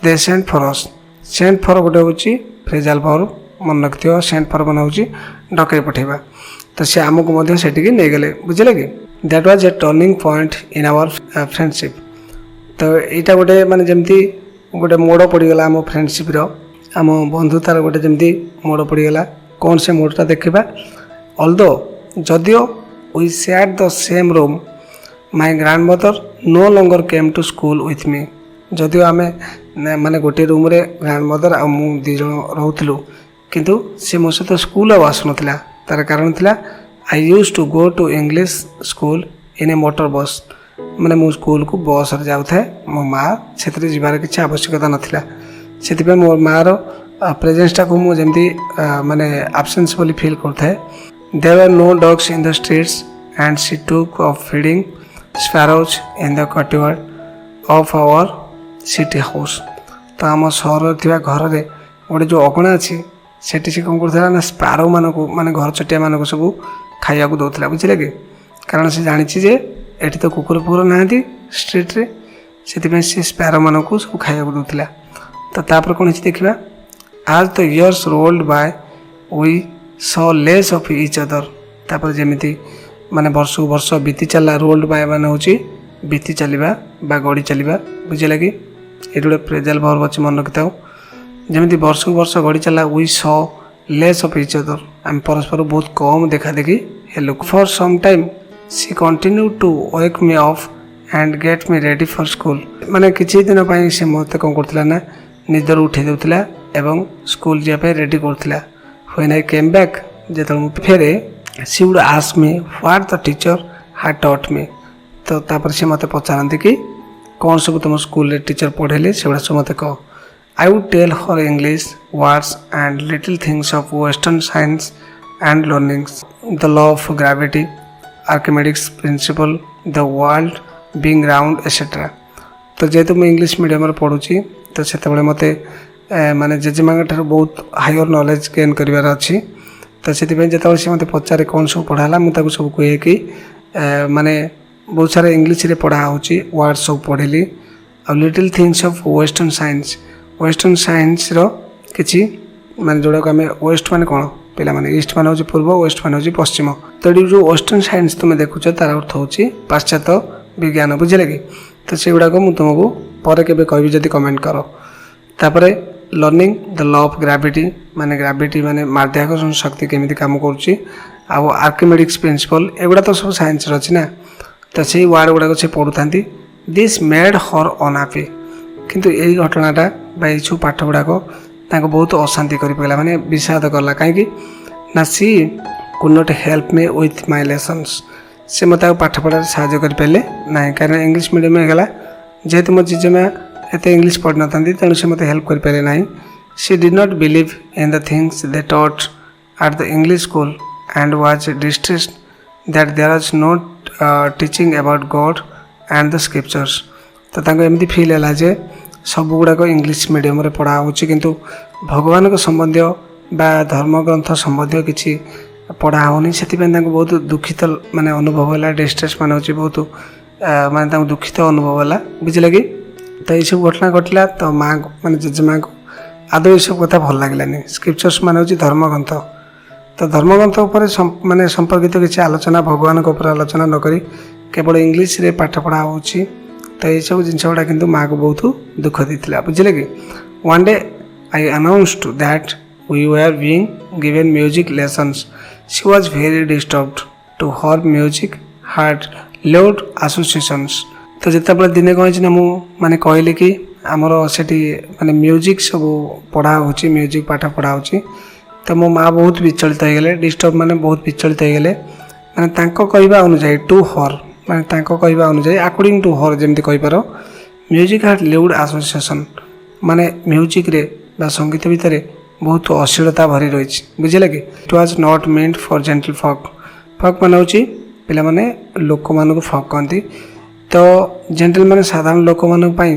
ଦେ ସେଣ୍ଡ ଫର୍ ଅସ୍। ସେଣ୍ଡ ଫର୍ ଗୋଟେ ହେଉଛି ଫ୍ରେଜାଲ୍ ଭର୍ବ, ମନେ ରଖିଥିବ। ସେଣ୍ଡ ଫର୍ ମାନେ ହେଉଛି ଡକେଇ ପଠାଇବା। ତ ସେ ଆମକୁ ମଧ୍ୟ ସେଠିକି ନେଇଗଲେ, ବୁଝିଲେ କି? That was A turning point in hour friendship. ତ ଏଇଟା ଗୋଟେ ମାନେ ଯେମିତି ଗୋଟେ ମୋଡ଼ ପଡ଼ିଗଲା ଆମ ଫ୍ରେଣ୍ଡସିପ୍ର, ଆମ ବନ୍ଧୁତାର ଗୋଟେ ଯେମିତି ମୋଡ଼ ପଡ଼ିଗଲା। କ'ଣ ସେ ମୋଡ଼ଟା ଦେଖିବା? ଅଲଦୋ ଯଦିଓ we shared the same room my grandmother no longer came to school with ମି। ଯଦିଓ ଆମେ ମାନେ ଗୋଟିଏ ରୁମ୍ରେ ଗ୍ରାଣ୍ଡମଦର ଆଉ ମୁଁ ଦୁଇ ଜଣ ରହୁଥିଲୁ, କିନ୍ତୁ ସେ ମୋ ସହିତ ସ୍କୁଲ ଆଉ ଆସୁନଥିଲା। ତାର କାରଣ ଥିଲା I use to go to English school in a motor bus. ମାନେ ମୁଁ ସ୍କୁଲକୁ ବସ୍ରେ ଯାଉଥାଏ, ମୋ ମା ସେଥିରେ ଯିବାର କିଛି ଆବଶ୍ୟକତା ନଥିଲା। ସେଥିପାଇଁ ମୋ ମାଆର ପ୍ରେଜେନ୍ସଟାକୁ ମୁଁ ଯେମିତି ମାନେ ଆବସେନ୍ସ ବୋଲି ଫିଲ୍ କରୁଥାଏ। There are no dogs in the streets and she took of feeding sparrows in the courtyard of our city house. ତ ଆମ ସହରରେ ଥିବା ଘରରେ ଗୋଟେ ଯେଉଁ ଅଗଣା ଅଛି ସେଠି ସେ କ'ଣ କରୁଥିଲା ନା ସ୍ପାରୋ ମାନଙ୍କୁ ମାନେ ଘର ଚଟିଆମାନଙ୍କୁ ସବୁ ଖାଇବାକୁ ଦେଉଥିଲା, ବୁଝିଲେ କି? କାରଣ ସେ ଜାଣିଛି ଯେ ଏଠି ତ କୁକୁର ଫୁକୁର ନାହାନ୍ତି ଷ୍ଟ୍ରିଟ୍ରେ, ସେଥିପାଇଁ ସେ ସ୍ପାରୋମାନଙ୍କୁ ସବୁ ଖାଇବାକୁ ଦେଉଥିଲା। ତ ତାପରେ କ'ଣ ହେଇଛି ଦେଖିବା? ଆଜ୍ ଦ ଇୟର୍ସ ରୋଲ୍ଡ ବାଏ ୱି ସ ଲେସ୍ ଅଫ୍ ଇଚ୍ ଅଦର। ତାପରେ ଯେମିତି ମାନେ ବର୍ଷକୁ ବର୍ଷ ବିତି ଚାଲିଲା, ରୋଲ୍ଡ ବାଏ ମାନେ ହେଉଛି ବିତି ଚାଲିବା ବା ଗଡ଼ି ଚାଲିବା, ବୁଝିଲା କି? ଏଠି ଗୋଟେ ପ୍ରେଜାଲ୍ ଭର୍ବ ଅଛି, ମନେ ରଖିଥାଉ। ଯେମିତି ବର୍ଷକୁ ବର୍ଷ ଗଡ଼ି ଚାଲିଲା, ୱି ସ ଲେସ୍ ଅଫ୍ ଇଚ୍ ଅଦର, ଆମେ ପରସ୍ପର ବହୁତ କମ୍ ଦେଖାଦେଖି ହେଲୁ। For SUM time C continue two wake ମି ଅଫ୍ ଆଣ୍ଡ ଗେଟ୍ ମି ରେଡ଼ି ଫର୍ ସ୍କୁଲ। ମାନେ କିଛି ଦିନ ପାଇଁ ସେ ମୋତେ କ'ଣ କରୁଥିଲା ନା ନିଦରୁ ଉଠାଇ ଦେଉଥିଲା ଏବଂ ସ୍କୁଲ ଯିବା ପାଇଁ ରେଡ଼ି କରୁଥିଲା। ହ୍ୱେନ୍ ଆଇ କେମ୍ ବ୍ୟାକ୍, ଯେତେବେଳେ ମୁଁ ଫେରେ ସି ଉଡ୍ ଆସ୍କ ମି what the teacher had taught ମି। ତ ତାପରେ ସେ ମୋତେ ପଚାରନ୍ତି କି କ'ଣ ସବୁ ତୁମ ସ୍କୁଲରେ ଟିଚର ପଢ଼େଇଲେ ସେଗୁଡ଼ା ସବୁ ମୋତେ କହ। I would tell her English words and little things of Western science and learnings, the law of gravity, Archimedes principle, the world being round, etc. तो जेहेतु मैं इंग्लिश मीडियम पढ़ुची तो सेतेबेले मते माने जेजेमांग ठार बहुत हायर नॉलेज गेन करिवार अछि। तो सेतिबे जेतेबेले से मते पचारे कोन सब पढ़ाला मु ताकु सब कहे कि माने बहुत सारा इंग्लिश रे पढ़ा होची, वर्ड सब पढ़ेली। A little things of western science, western science रो किछि माने जोड़ा को आमे वेस्ट माने कोन पिला माने ईस्ट माने होची पूर्व, वेस्ट माने होची पश्चिम। तो जो वेस्टर्न साइंस तुम देखुछ तार अर्थ होची पाश्चात्य विज्ञान, बुझिले कि? तो से गुडा को मु तुमको परे केबे कहबी जदी कमेंट करो। तापरे learning the law of gravity, माने ग्रेविटी माने माध्याकर्षण शक्ति केमिति काम करूची, आ आर्किमेडिक्स प्रिंसिपल एगुडा तो सब साइंस रो अछि ना। तो से वर्ड गुडा को से पढुथांती। दिस मेड हर अनहैप्पी, किंतु यही घटनाटा बा ये पाठ गुड़ाक बहुत अशांति कर पड़ा, माने विषाद कला कहीं ना she could not help me with my lessons. से मत पाठ पढ़ार साहय करें ना, कारण इंग्लिश मीडियम होगा जेहेतु मो जेजेमा एत इंग्लिश पढ़ी ना तेणु से मत हेल्प करें ना। She did not believe in the things they taught at the English school and was distressed that there was no teaching about God and the scriptures. ତ ତାଙ୍କୁ ଏମିତି ଫିଲ୍ ହେଲା ଯେ ସବୁ ଗୁଡ଼ାକ ଇଂଲିଶ ମିଡ଼ିୟମରେ ପଢ଼ା ହେଉଛି କିନ୍ତୁ ଭଗବାନଙ୍କ ସମ୍ବନ୍ଧୀୟ ବା ଧର୍ମଗ୍ରନ୍ଥ ସମ୍ବନ୍ଧୀୟ କିଛି ପଢ଼ା ହେଉନି। ସେଥିପାଇଁ ତାଙ୍କୁ ବହୁତ ଦୁଃଖିତ ମାନେ ଅନୁଭବ ହେଲା, ଡିଷ୍ଟ୍ରେସ୍ ମାନେ ହେଉଛି ବହୁତ ମାନେ ତାଙ୍କୁ ଦୁଃଖିତ ଅନୁଭବ ହେଲା, ବୁଝିଲେ କି। ତ ଏଇସବୁ ଘଟଣା ଘଟିଲା। ତ ମାଆଙ୍କୁ ମାନେ ଜେଜେମାଆଙ୍କୁ ଆଦୌ ଏସବୁ କଥା ଭଲ ଲାଗିଲାନି। ସ୍କ୍ରିପ୍ଚର୍ସ ମାନେ ହେଉଛି ଧର୍ମଗ୍ରନ୍ଥ। ତ ଧର୍ମଗ୍ରନ୍ଥ ଉପରେ ମାନେ ସମ୍ପର୍କିତ କିଛି ଆଲୋଚନା, ଭଗବାନଙ୍କ ଉପରେ ଆଲୋଚନା ନକରି କେବଳ ଇଂଲିଶରେ ପାଠ ପଢ଼ା ହେଉଛି। ତ ଏଇସବୁ ଜିନିଷ ଗୁଡ଼ା କିନ୍ତୁ ମାଆକୁ ବହୁତ ଦୁଃଖ ଦେଇଥିଲା, ବୁଝିଲେ କି। One day I ଆନାଉନ୍ସଡ୍ that we were being given music lessons. She was very disturbed to her music had loud associations. ତ ଯେତେବେଳେ ଦିନେ କ'ଣ ହେଇଛି ନା ମୁଁ ମାନେ କହିଲି କି ଆମର ସେଠି ମାନେ ମ୍ୟୁଜିକ୍ ସବୁ ପଢ଼ା ହେଉଛି, ମ୍ୟୁଜିକ୍ ପାଠ ପଢ଼ା ହେଉଛି। ତ ମୋ ମାଆ ବହୁତ ବିଚଳିତ ହେଇଗଲେ, ଡିଷ୍ଟର୍ବ ମାନେ ବହୁତ ବିଚଳିତ ହେଇଗଲେ। ମାନେ ତାଙ୍କ କହିବା ଅନୁଯାୟୀ ଟୁ ହର୍, ମାନେ ତାଙ୍କ କହିବା ଅନୁଯାୟୀ ଆକର୍ଡ଼ିଂ ଟୁ ହର୍ ଯେମିତି କହିପାର, ମ୍ୟୁଜିକ୍ ହାଡ୍ ଲାଉଡ୍ ଆସୋସିଏସନ୍, ମାନେ ମ୍ୟୁଜିକ୍ରେ ବା ସଙ୍ଗୀତ ଭିତରେ ବହୁତ ଅଶ୍ଳୀଳତା ଭରି ରହିଛି, ବୁଝିଲେ କି। ଇଟ୍ ୱାଜ୍ ନଟ୍ ମେଣ୍ଟ ଫର୍ ଜେଣ୍ଟଲ୍ ଫକ୍। ଫକ୍ ମାନେ ହେଉଛି ପିଲାମାନେ ଲୋକମାନଙ୍କୁ ଫକ୍ କହନ୍ତି। ତ ଜେଣ୍ଟଲ୍ ମାନେ ସାଧାରଣ ଲୋକମାନଙ୍କ ପାଇଁ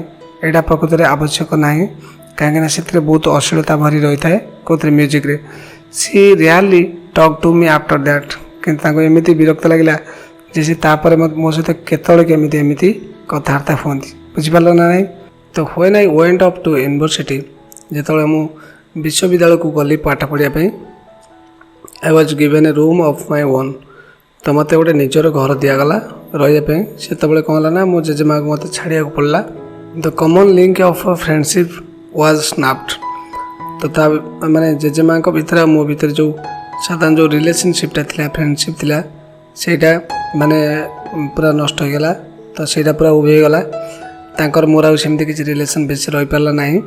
ଏଇଟା ପ୍ରକୃତରେ ଆବଶ୍ୟକ ନାହିଁ, କାହିଁକିନା ସେଥିରେ ବହୁତ ଅଶ୍ଳୀଳତା ଭରି ରହିଥାଏ କେଉଁଥିରେ, ମ୍ୟୁଜିକ୍ରେ। She really talk to me after that. କିନ୍ତୁ ତାଙ୍କୁ ଏମିତି ବିରକ୍ତ ଲାଗିଲା ଯେ ସେ ତାପରେ ମୋ ସହିତ କେତେବେଳେ କେମିତି ଏମିତି କଥାବାର୍ତ୍ତା ହୁଅନ୍ତି, ବୁଝିପାରିଲ ନା ନାହିଁ। ତ when I went up to university, ଯେତେବେଳେ ମୁଁ ବିଶ୍ୱବିଦ୍ୟାଳୟକୁ ଗଲି ପାଠ ପଢ଼ିବା ପାଇଁ, I was given a room of my own. ତ ମୋତେ ଗୋଟେ ନିଜର ଘର ଦିଆଗଲା ରହିବା ପାଇଁ। ସେତେବେଳେ କ'ଣ ହେଲା ନା ମୋ ଜେଜେମାଆକୁ ମୋତେ ଛାଡ଼ିବାକୁ ପଡ଼ିଲା। The common link of friendship was snapped. ତ ତା ମାନେ ଜେଜେମାଆଙ୍କ ଭିତରେ ଆଉ ମୋ ଭିତରେ ଯେଉଁ ସାଧାରଣ ଯେଉଁ ରିଲେସନସିପ୍ଟା ଥିଲା, ଫ୍ରେଣ୍ଡସିପ୍ ଥିଲା, ସେଇଟା ମାନେ ପୁରା ନଷ୍ଟ ହୋଇଗଲା। ତ ସେଇଟା ପୁରା ଉଭେଇଗଲା। ତାଙ୍କର ମୋର ଆଉ ସେମିତି କିଛି ରିଲେସନ୍ ବେଶୀ ରହିପାରିଲା ନାହିଁ।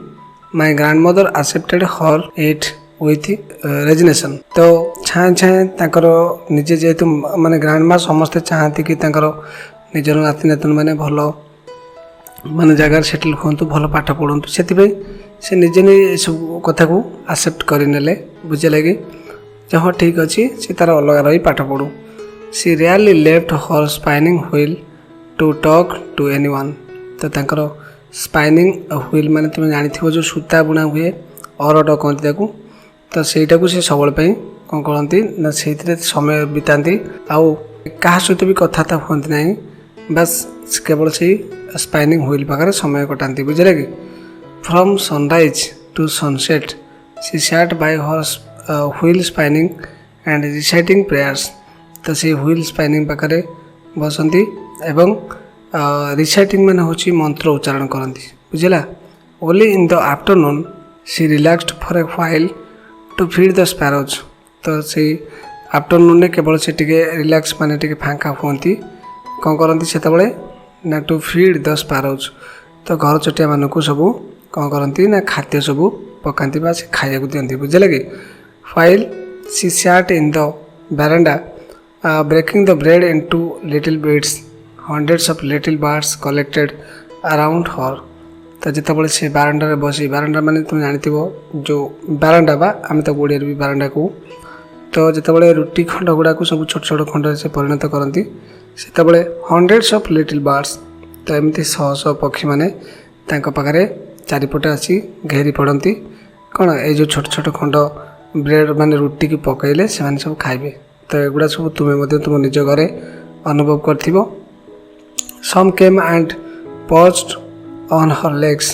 My grandmother accepted her it with resignation. ତ ଛାଏଁ ଛାଏଁ ତାଙ୍କର ନିଜେ ଯେହେତୁ ମାନେ ଗ୍ରାଣ୍ଡ ମା ସମସ୍ତେ ଚାହାନ୍ତି କି ତାଙ୍କର ନିଜର ନାତି ନାତୁଣୀ ମାନେ ଭଲ ମାନେ ଜାଗାରେ ସେଟଲ୍ ହୁଅନ୍ତୁ, ଭଲ ପାଠ ପଢ଼ନ୍ତୁ। ସେଥିପାଇଁ ସେ ନିଜେ ଏସବୁ କଥାକୁ ଆକ୍ସେପ୍ଟ କରିନେଲେ, ବୁଝିଲେ କି, ଯେ ହଁ ଠିକ୍ ଅଛି ସେ ତା'ର ଅଲଗା ରହି ପାଠ ପଢ଼ୁ। She rarely left her spinning wheel to talk to anyone. ତ ତାଙ୍କର ସ୍ପାଇନିଂ ହୁଇଲ୍ ମାନେ ତୁମେ ଜାଣିଥିବ ଯେଉଁ ସୂତା ବୁଣା ହୁଏ, ଅରଟ କହନ୍ତି ତାକୁ। ତ ସେଇଟାକୁ ସେ ସବୁବେଳେ ପାଇଁ କ'ଣ କରନ୍ତି ନା ସେଇଥିରେ ସମୟ ବିତାନ୍ତି, ଆଉ କାହା ସହିତ ବି କଥାବାର୍ତ୍ତା ହୁଅନ୍ତି ନାହିଁ, ବାସ୍ କେବଳ ସେଇ ସ୍ପାଇନିଂ ହୁଇଲ୍ ପାଖରେ ସମୟ କଟାନ୍ତି, ବୁଝିଲେ କି। From sunrise to sunset she sat by her wheel spinning and reciting prayers. ତ ସେଇ ହୁଇଲ୍ ସ୍ପାଇନିଂ ପାଖରେ ବସନ୍ତି ଏବଂ ରିସାଇଟିଂ ମାନେ ହେଉଛି ମନ୍ତ୍ର ଉଚ୍ଚାରଣ କରନ୍ତି, ବୁଝିଲା। Only in the afternoon she relaxed for a while to feed the sparrows. ତ ସେଇ ଆଫ୍ଟରନୁନ୍ରେ କେବଳ ସେ ଟିକେ ରିଲାକ୍ସ ମାନେ ଟିକେ ଫାଙ୍କା ହୁଅନ୍ତି। କ'ଣ କରନ୍ତି ସେତେବେଳେ ନା ଟୁ ଫିଡ୍ ଦ ସ୍ପାରୋଜ୍। ତ ଘର ଚଟିଆମାନଙ୍କୁ ସବୁ କ'ଣ କରନ୍ତି ନା ଖାଦ୍ୟ ସବୁ ପକାନ୍ତି ବା ସେ ଖାଇବାକୁ ଦିଅନ୍ତି, ବୁଝିଲେ କି। While she sat in the veranda breaking the bread into little bits, hundreds of little birds collected around her. ତ ଯେତେବେଳେ ସେ ବାରାଣ୍ଡାରେ ବସି, ବାରାଣ୍ଡା ମାନେ ତୁମେ ଜାଣିଥିବ ଯେଉଁ ବାରାଣ୍ଡା ବା ଆମେ ତାକୁ ଓଡ଼ିଆରେ ବି ବାରାଣ୍ଡା କହୁ। ତ ଯେତେବେଳେ ରୁଟି ଖଣ୍ଡ ଗୁଡ଼ାକୁ ସବୁ ଛୋଟ ଛୋଟ ଖଣ୍ଡରେ ସେ ପରିଣତ କରନ୍ତି, ସେତେବେଳେ ହଣ୍ଡ୍ରେଡ୍ସ ଅଫ୍ ଲିଟିଲ୍ ବାର୍ଡସ୍, ତ ଏମିତି ଶହ ଶହ ପକ୍ଷୀମାନେ ତାଙ୍କ ପାଖରେ ଚାରିପଟେ ଆସି ଘେରି ପଡ଼ନ୍ତି। କ'ଣ ଏଇ ଯେଉଁ ଛୋଟ ଛୋଟ ଖଣ୍ଡ ବ୍ରେଡ଼୍ ମାନେ ରୁଟିକି ପକାଇଲେ ସେମାନେ ସବୁ ଖାଇବେ। ତ ଏଗୁଡ଼ା ସବୁ ତୁମେ ମଧ୍ୟ ତୁମ ନିଜ ଘରେ ଅନୁଭବ କରିଥିବ। Some came and perched on her legs,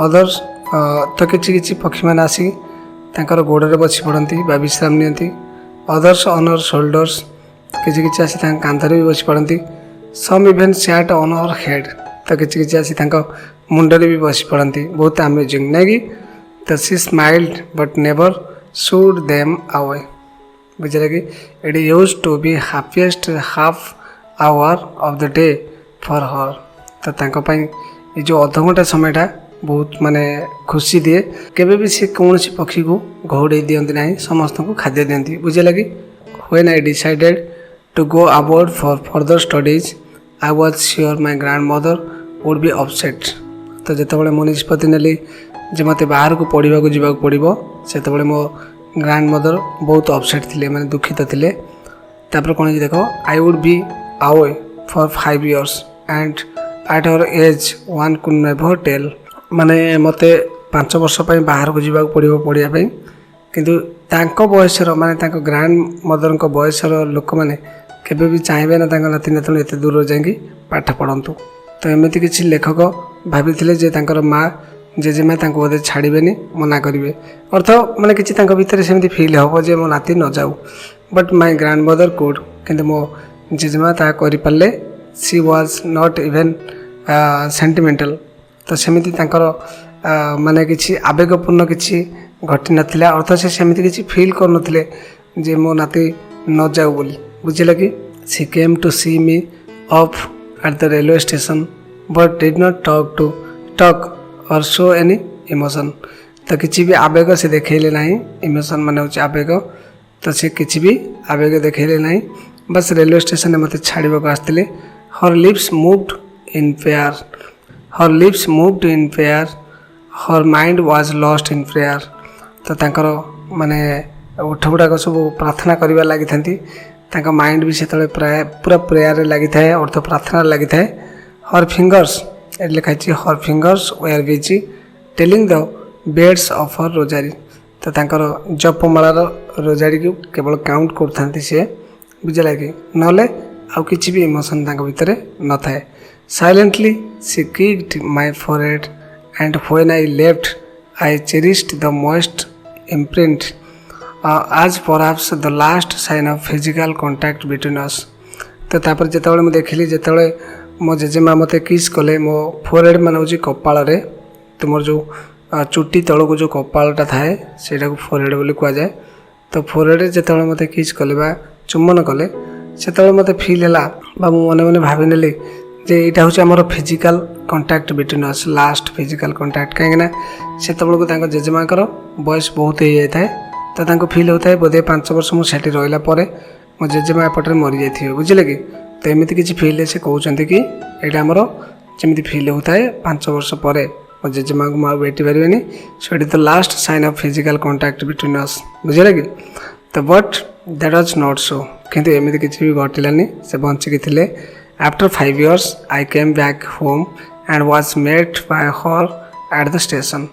others ତ କିଛି କିଛି ପକ୍ଷୀମାନେ ଆସି ତାଙ୍କର ଗୋଡ଼ରେ ବସି ପଡ଼ନ୍ତି ବା ବିଶ୍ରାମ ନିଅନ୍ତି। ଅଦର୍ସ ଅନ୍ ହର୍ ସୋଲ୍ଡର୍ସ, କିଛି କିଛି ଆସି ତାଙ୍କ କାନ୍ଧରେ ବି ବସି ପଡ଼ନ୍ତି। Some even sat on her head, ତ କିଛି କିଛି ଆସି ତାଙ୍କ ମୁଣ୍ଡରେ ବି ବସି ପଡ଼ନ୍ତି। ବହୁତ ଆମେଜିଂ ନାଇଁ କି। ତ she smiled but never shooed them away, ବୁଝିଲେ କି। It used to be happiest half hour of the day for her. ତ ତାଙ୍କ ପାଇଁ ଏ ଯେଉଁ ଅଧଘଣ୍ଟା ସମୟଟା ବହୁତ ମାନେ ଖୁସି ଦିଏ। କେବେ ବି ସେ କୌଣସି ପକ୍ଷୀକୁ ଘଉଡ଼େଇ ଦିଅନ୍ତି ନାହିଁ, ସମସ୍ତଙ୍କୁ ଖାଦ୍ୟ ଦିଅନ୍ତି, ବୁଝିଲେ କି। When I decided to go abroad for further studies I was sure my grandmother would be upset. ତ ଯେତେବେଳେ ମୁଁ ନିଷ୍ପତ୍ତି ନେଲି जे मते बाहर को पढ़ा को पड़ो से मो ग्रांड मदर बहुत अपसेट थिले माने दुखित थिले तापर कोन देख I would be away for 5 years and at our age one could never tell माने मते 5 वर्ष बाहर को जीवा पड़ो पढ़ाई किंतु तांको बयसर माने ग्रांड मदर को बयसर लोक मैंने केबे भी चाहिए ना नाती नातुणी एत दूर जाकि पाठ पढ़तु तो एमती किसी लेखक भाभी जे माँ जेजेमा बोधे छाड़बेनि मना करेंगे अर्थ माने किसी भितर सेमती फिल हम जे मो नाती न जाऊ but my grand mother could किंतु मो जेजेमा ता करि Parle she was not even sentimental तो सेमती माने किसी आवेगपूर्ण किसी घटी नाथिला अर्थ से सेमती किसी फील कर नथिले जे मो नाती न जाऊ बोली बुझिला कि she came to see me off at the railway station but did not talk or show any emotion तो किसी भी आवेग से देखले ना इमोशन माने होची आवेग तो से किसी भी आवेग देखले ना बस रेलवे स्टेशन में मत छाड़वा को आसते हर lips moved in fair her mind was lost in prayer तो तांकर माने उठ गुड़ाक सब प्रार्थना करवा लगी था माइंड भी से पूरा प्रेयर लगी था अर्थ प्रार्थना लगी था हर फिंगर्स लिखाई her fingers were busy telling the beads of her rosary तो तांकर जपमालार रोजारी को केवल काउंट करथांती से बुझला कि नले आउ किछि भी इमोशन तांक भितरे न थाए silently she kissed my forehead and when I left I cherished the moist imprint as perhaps the last sign of physical contact between us तो तापर जेतेबेले मु देखिली जेतेबेले मो जेजेमा मते किस कले मो फोरहेड मान हूँ कपाल रे तुमर जो चुट्टी तल को जो कपालटा थाए सेटा को फोरहेड बोली कह जाए तो फोरहेड जेतेबेले मते किस कले बा चुम्बन कले सेतेबेले मते फील हैला बा मु मने मने भाबी नेली जे एटा हूँ आमर फिजिकल कांटेक्ट बिटवीन अस लास्ट फिजिकल कांटेक्ट कहीं सेतेबेले को तांको जेजेमाकर बयस बहुत हो जाए तो तांको फील होता है बोधे 5 वर्ष मुझे रहा मो जेजेमा एपटे मरी जाइए बुझे कि तो एमती किसी फिल से कहते कि यहाँ आमर जमी फिल होता है 5 वर्ष पर मो जेजेमा को मुझे भेटी पारे so it the last sign of physical contact between us बुझे कि तो but that was not so किंतु एमती किसी भी घटलानी से बंचिकी थे after 5 years I came back home and was met by her at the station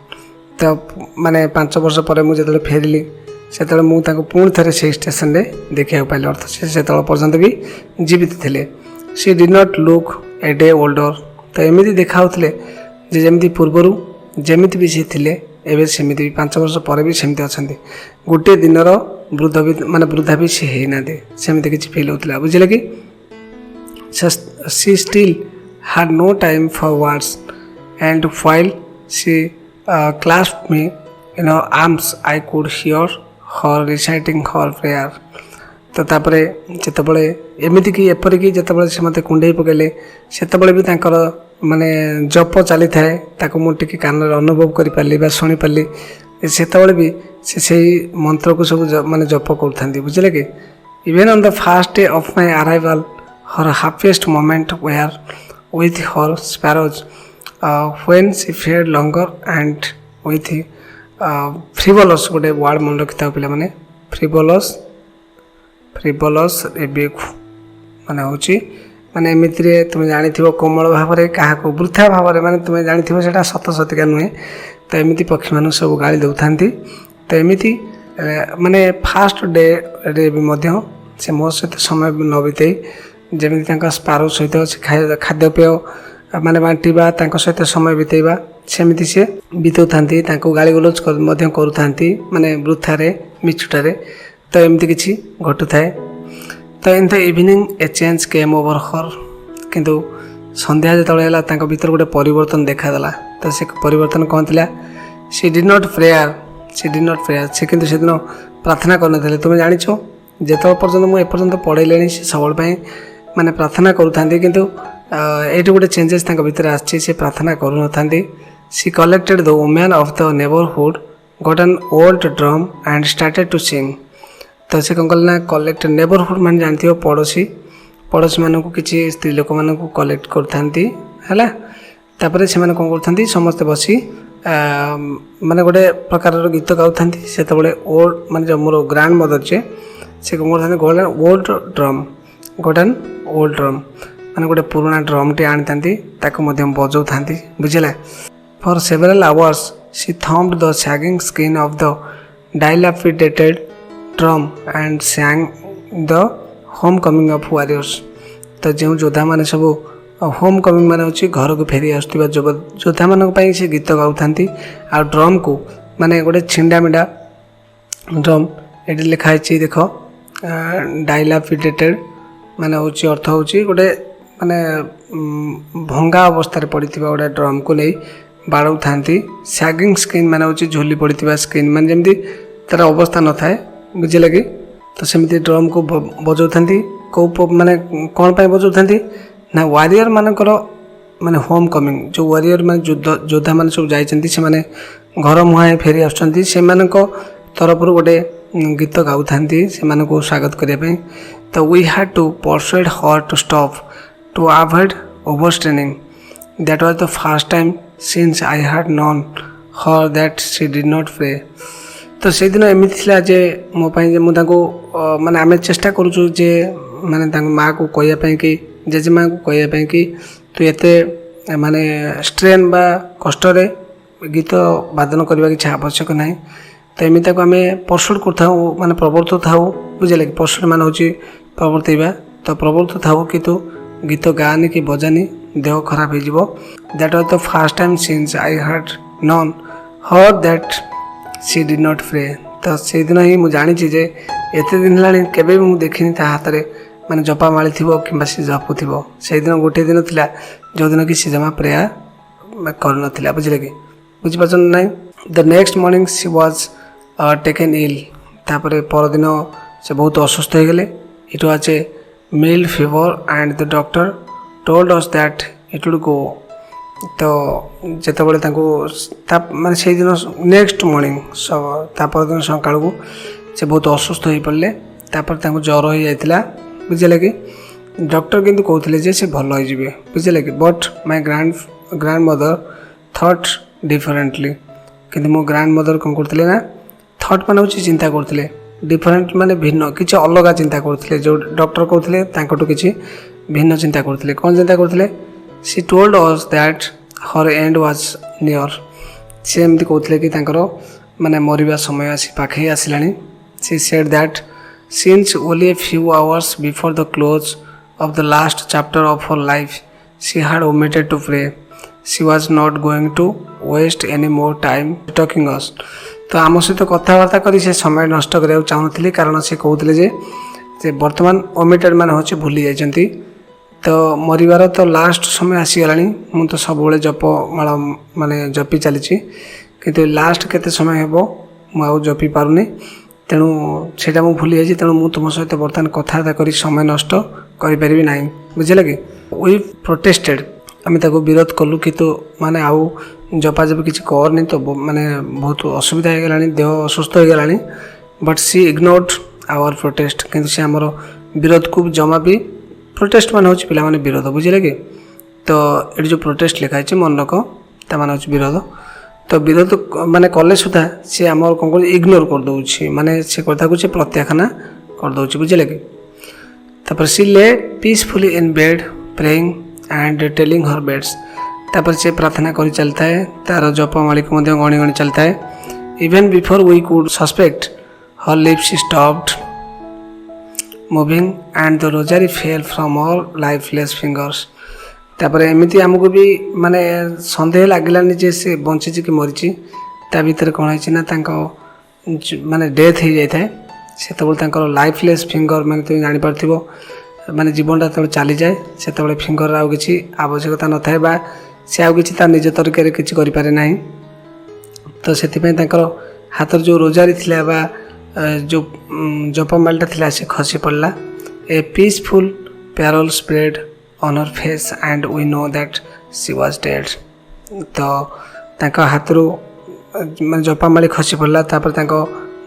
तो माने 5 वर्ष पर मुझे फेरिली से पुणी थे से स्टेशन रे देखा पाइल अर्थ से पर्यंत भी जीवित थे she did not look a day older तो एमती देखाऊे जमी पूर्वर जमी भी सी थे एवं सेमती 5 वर्ष पर भी सेमती अच्छा गोटे दिन वृद्ध भी माने वृद्धा भी सी होना सेमती किसी फिल होता बुझे कि she still had no time for words and while she clasped me in her arms I could hear her reciting her prayer तो तापरे जेतबले एमिति कि एपरि कि जेतबले से मते कुंडे पकेले सेतबले भी तांकर माने जप चली थाए ताको मु टिके कान रे अनुभव करि पाली बा सुनि पाली सेतबले भी से मंत्र को सब माने जप करथांती बुझले कि even on the first day of my arrival her happiest moment were with her sparrows when she fared longer and with frivolous गोटे वर्ड मन रखी था पे मैंने frivolous माने हूँ माने एमती तुम जानी कोमल भाव में क्या वृथा भाव में माने तुम जानी से सत सतिका नुहे तो एमती पक्षी मान सब गाली दौथा तो एमती माने फास्ट डे रे भी से मो सहित समय न बीते जमी स्पारो सहित खाद्यपेय माने बांटा सहित समय बीतेबा सेमती सी बीतौ गाली गलोच करूँ माने वृथारे मिछुटारे तो एमती किसी घटू थाए तो इन the evening A change came over हर किंतु संध्या जो भीतर गोटे परिवर्तन देखादेला तो से परिवर्तन कौन था सी डिड नॉट प्रेयर से किंतु से दिन प्रार्थना करन तुम जानिछ जेत पर्यंत मुझे एपर्यंत पढ़ेले से सब माने प्रार्थना करूँ किंतु ये गोटे चेंजेस भीतर आसी प्रार्थना करूँ she collected the women of the neighbourhood got an old drum and started to sing तो से कौन कले कलेक्ट नेबरहुड मान जानते पड़ोसी मानक किसी स्त्री लोक मान कलेक्ट करतापर से कौन कर समस्ते बसी ମାନେ ଗୋଟେ ପ୍ରକାରର ଗୀତ ଗାଉଥାନ୍ତି ସେତେବେଳେ ଓଲ୍ଡ ମାନେ ଯେଉଁ ମୋର ଗ୍ରାଣ୍ଡ ମଦର ଯେ ସେ କ'ଣ କରିଥାନ୍ତି golden old drum golden old drum ମାନେ ଗୋଟେ ପୁରୁଣା ଡ୍ରମ୍ଟି ଆଣିଥାନ୍ତି ତାକୁ ମଧ୍ୟ ବଜାଉଥାନ୍ତି ବୁଝିଲା। For several hours she thumped the sagging skin of the dilapidated drum and sang the homecoming of warriors। ତ ଯେଉଁ ଯୋଦ୍ଧାମାନେ ସବୁ ହୋମ୍ କମିଂ ମାନେ ହେଉଛି ଘରକୁ ଫେରି ଆସୁଥିବା ଯୋଦ୍ଧାମାନଙ୍କ ପାଇଁ ସେ ଗୀତ ଗାଉଥାନ୍ତି। ଆଉ ଡ୍ରମ୍କୁ ମାନେ ଗୋଟେ ଛିଣ୍ଡାମିଣ୍ଡା ଡ୍ରମ୍ ଏଠି ଲେଖା ହେଇଛି ଦେଖ ଡାଇଲାପିଡେଟେଡ୍ ମାନେ ହେଉଛି ଅର୍ଥ ହେଉଛି ଗୋଟେ ମାନେ ଭଙ୍ଗା ଅବସ୍ଥାରେ ପଡ଼ିଥିବା ଗୋଟେ ଡ୍ରମ୍କୁ ନେଇ ବାଡ଼ଉଥାନ୍ତି। ସାଗିଂ ସ୍କିନ୍ ମାନେ ହେଉଛି ଝୁଲି ପଡ଼ିଥିବା ସ୍କିନ୍ ମାନେ ଯେମିତି ତା'ର ଅବସ୍ଥା ନଥାଏ ବୁଝିଲେ କି। ତ ସେମିତି ଡ୍ରମ୍କୁ ବଜାଉଥାନ୍ତି କେଉଁ ମାନେ କ'ଣ ପାଇଁ ବଜାଉଥାନ୍ତି ନା ୱାରିୟର ମାନଙ୍କର ମାନେ ହୋମ୍ କମିଂ ଯେଉଁ ୱାରିୟର ମାନେ ଯୋଦ୍ଧାମାନେ ସବୁ ଯାଇଛନ୍ତି ସେମାନେ ଘର ମୁହାଁ ଫେରି ଆସୁଛନ୍ତି ସେମାନଙ୍କ ତରଫରୁ ଗୋଟେ ଗୀତ ଗାଉଥାନ୍ତି ସେମାନଙ୍କୁ ସ୍ୱାଗତ କରିବା ପାଇଁ। ତ we had to persuade her to stop to avoid overstraining that was the first time since I had known her that she did not pray. ତ ସେଇଦିନ ଏମିତି ଥିଲା ଯେ ମୋ ପାଇଁ ଯେ ମୁଁ ତାଙ୍କୁ ମାନେ ଆମେ ଚେଷ୍ଟା କରୁଛୁ ଯେ ମାନେ ତାଙ୍କ ମାଆକୁ କହିବା ପାଇଁ କି ଜେଜେମାଆକୁ କହିବା ପାଇଁ କି ତୁ ଏତେ ମାନେ ଷ୍ଟ୍ରେନ୍ ବା କଷ୍ଟରେ ଗୀତ ବାଦନ କରିବା କିଛି ଆବଶ୍ୟକ ନାହିଁ। ତ ଏମିତି ତାକୁ ଆମେ ପରସୁଟ୍ କରିଥାଉ ମାନେ ପ୍ରବର୍ତ୍ତ ଥାଉ ବୁଝିଲେ କି। ପରସୁଟ୍ ମାନେ ହେଉଛି ପ୍ରବର୍ତ୍ତାଇବା ତ ପ୍ରବର୍ତ୍ତ ଥାଉ କି ତୁ ଗୀତ ଗାଆନି କି ବଜାନି ଦେହ ଖରାପ ହେଇଯିବ। That was the first time since I had known her that she did not pray. ତ ସେଇଦିନ ହିଁ ମୁଁ ଜାଣିଛି ଯେ ଏତେ ଦିନ ହେଲାଣି କେବେ ବି ମୁଁ ଦେଖିନି ତା ହାତରେ ମାନେ ଜପା ମାଳିଥିବ କିମ୍ବା ସେ ଜପୁଥିବ। ସେଇଦିନ ଗୋଟିଏ ଦିନ ଥିଲା ଯେଉଁଦିନ କି ସେ ଜମା ପ୍ରେୟାର କରିନଥିଲା ବୁଝିଲେ କି। ବୁଝିପାରୁଛନ୍ତି ନାହିଁ। The next morning she was taken ill. ତାପରେ ପରଦିନ ସେ ବହୁତ ଅସୁସ୍ଥ ହୋଇଗଲେ। It was a mild fever and the doctor told us that it would go. ତ ଯେତେବେଳେ ତାଙ୍କୁ ମାନେ ସେଇଦିନ ନେକ୍ସଟ ମର୍ଣ୍ଣିଂ ତା ପରଦିନ ସକାଳକୁ ସେ ବହୁତ ଅସୁସ୍ଥ ହୋଇପଡ଼ିଲେ। ତାପରେ ତାଙ୍କୁ ଜ୍ୱର ହୋଇଯାଇଥିଲା ବୁଝିଲେ କି। ଡକ୍ଟର କିନ୍ତୁ କହୁଥିଲେ ଯେ ସେ ଭଲ ହୋଇଯିବେ ବୁଝିଲେ କି। But my grandmother thought differently. କିନ୍ତୁ ମୋ ଗ୍ରାଣ୍ଡ ମଦର କ'ଣ କରୁଥିଲେ ନା ଥଟ୍ ମାନେ ହେଉଛି ଚିନ୍ତା କରୁଥିଲେ, ଡିଫରେଣ୍ଟ ମାନେ ଭିନ୍ନ କିଛି ଅଲଗା ଚିନ୍ତା କରୁଥିଲେ। ଯେଉଁ ଡକ୍ଟର କହୁଥିଲେ ତାଙ୍କଠୁ କିଛି ଭିନ୍ନ ଚିନ୍ତା କରୁଥିଲେ। କ'ଣ ଚିନ୍ତା କରୁଥିଲେ? She told us that her end was near. ସେ ଏମିତି କହୁଥିଲେ କି ତାଙ୍କର ମାନେ ମରିବା ସମୟ ଆସି ପାଖେଇ ଆସିଲାଣି। She said that since only a few hours before the close of the last chapter of her life she had omitted to pray she was not going to waste any more time talking to. Us ଆମ ସହିତ କଥାବାର୍ତ୍ତା କରି ସେ ସମୟ ନଷ୍ଟ କରିବାକୁ ଚାହୁଁନଥିଲି କାରଣ ସେ କହୁଥିଲେ ଯେ ବର୍ତ୍ତମାନ ଓମିଟେଡ୍ ମାନେ ହେଉଛି ଭୁଲି ଯାଇଛନ୍ତି। ତ ମରିବାର ତ ଲାଷ୍ଟ ସମୟ ଆସିଗଲାଣି। ମୁଁ ତ ସବୁବେଳେ ଜପମାଳ ମାନେ ଜପି ଚାଲିଛି କିନ୍ତୁ ଲାଷ୍ଟ କେତେ ସମୟ ହେବ ମୁଁ ଆଉ ଜପି ପାରୁନି। ତେଣୁ ସେଇଟା ମୁଁ ଭୁଲି ଯାଇଛି। ତେଣୁ ମୁଁ ତୁମ ସହିତ ବର୍ତ୍ତମାନ କଥାବାର୍ତ୍ତା କରି ସମୟ ନଷ୍ଟ କରିପାରିବି ନାହିଁ ବୁଝିଲେ କି। ୱି ପ୍ରୋଟେଷ୍ଟେଡ୍ ଆମେ ତାକୁ ବିରୋଧ କଲୁ କିନ୍ତୁ ମାନେ ଆଉ ଜପାଜପି କିଛି କରନି ତ ମାନେ ବହୁତ ଅସୁବିଧା ହୋଇଗଲାଣି, ଦେହ ଅସୁସ୍ଥ ହୋଇଗଲାଣି। But she ignored our protest. କିନ୍ତୁ ସେ ଆମର ବିରୋଧକୁ ଜମା ବି ପ୍ରୋଟେଷ୍ଟ ମାନେ ହେଉଛି ପିଲାମାନେ ବିରୋଧ ବୁଝିଲେ କି। ତ ଏଠି ଯେଉଁ ପ୍ରୋଟେଷ୍ଟ ଲେଖା ହେଇଛି ମନେ ରଖ ତା ମାନେ ହେଉଛି ବିରୋଧ। ତ ବିରୋଧ ମାନେ କଲେ ସୁଦ୍ଧା ସେ ଆମର କ'ଣ କରୁଛି ଇଗ୍ନୋର କରିଦେଉଛି ମାନେ ସେ କଥାକୁ ସେ ପ୍ରତ୍ୟାଖ୍ୟାନ କରିଦେଉଛି ବୁଝିଲେ କି। ତାପରେ ସି ଲେ ପିସଫୁଲି in bed ପ୍ରେଇଂ and telling Har beds. ତାପରେ ସେ ପ୍ରାର୍ଥନା କରି ଚାଲିଥାଏ, ତାର ଜପମାଳିକୁ ମଧ୍ୟ ଗଣି ଗଣି ଚାଲିଥାଏ। Even before we could suspect her lips stopped moving and the rosary fell from all lifeless fingers. ତାପରେ ଏମିତି ଆମକୁ ବି ମାନେ ସନ୍ଦେହ ଲାଗିଲାନି ଯେ ସେ ବଞ୍ଚିଛି କି ମରିଛି। ତା ଭିତରେ କ'ଣ ହେଇଛି ନା ତାଙ୍କ ମାନେ ଡେଥ୍ ହେଇଯାଇଥାଏ। ସେତେବେଳେ ତାଙ୍କର ଲାଇଫଲେସ୍ ଫିଙ୍ଗର ମାନେ ତୁମେ ଜାଣିପାରୁଥିବ ମାନେ ଜୀବନଟା ଯେତେବେଳେ ଚାଲିଯାଏ ସେତେବେଳେ ଫିଙ୍ଗରର ଆଉ କିଛି ଆବଶ୍ୟକତା ନଥାଏ ବା ସେ ଆଉ କିଛି ତା ନିଜ ତରିକାରେ କିଛି କରିପାରେ ନାହିଁ। ତ ସେଥିପାଇଁ ତାଙ୍କର ହାତରେ ଯେଉଁ ରୋଜାରୀ ଥିଲା ବା ଯେଉଁ ଜପମାଳିଟା ଥିଲା ସେ ଖସି ପଡ଼ିଲା। A peaceful pallor spread on her face and we know that she was dead. ତ ତାଙ୍କ ହାତରୁ ମାନେ ଜପାମାଳି ଖସି ପଡ଼ିଲା। ତାପରେ ତାଙ୍କ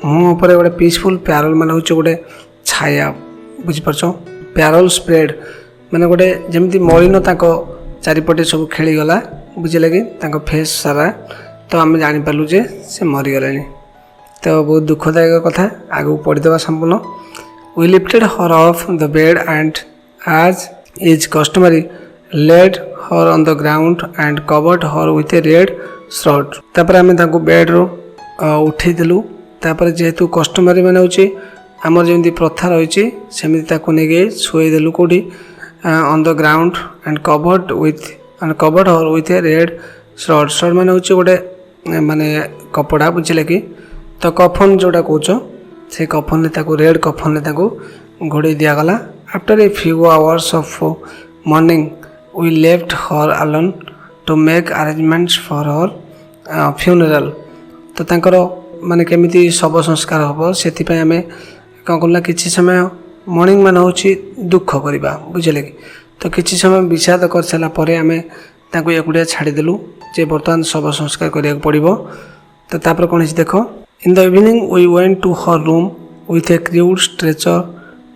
ମୁହଁ ଉପରେ ଗୋଟେ ପିସଫୁଲ୍ ପ୍ୟାରୋଲ ମାନେ ହେଉଛି ଗୋଟେ ଛାୟା ବୁଝିପାରୁଛ। ପ୍ୟାରୋଲ ସ୍ପ୍ରେଡ୍ ମାନେ ଗୋଟେ ଯେମିତି ମଳିନ ତାଙ୍କ ଚାରିପଟେ ସବୁ ଖେଳିଗଲା ବୁଝିଲେ କି ତାଙ୍କ ଫେସ୍ ସାରା। ତ तो आम जापारू जे से मरीगले। तो बहुत दुखदायक कथा आगे पढ़ीदे संपूर्ण। We lifted her off the bed and as is customary laid her on the ground and covered her with a red shroud. तापर आम बेड रो उठेलु। जेहेतु कस्टमरी मैंने हूँ आमर जमी प्रथा रही सेमती नहीं शुदेलु कौटी on the ground and covered her with a red shroud. Shroud मैंने हूँ गोटे माने कपड़ा बुझे कि तो कफन जोटा कौच से कफन रेड कफन घोड़े दिगला। After a few hours of mourning we left her alone to make arrangements for her funeral. तो तांकर माने केमिति शव संस्कार हम से आम कौन कला कि समय मॉर्निंग मान हूँ दुख करवा बुझे कि तो किसी समय विषाद कर सारापर आम एकुटिया छाड़देलु जे बर्तमान शव संस्कार करा पड़ो। तो तापर कौन देख in the evening we went to her room with a crude stretcher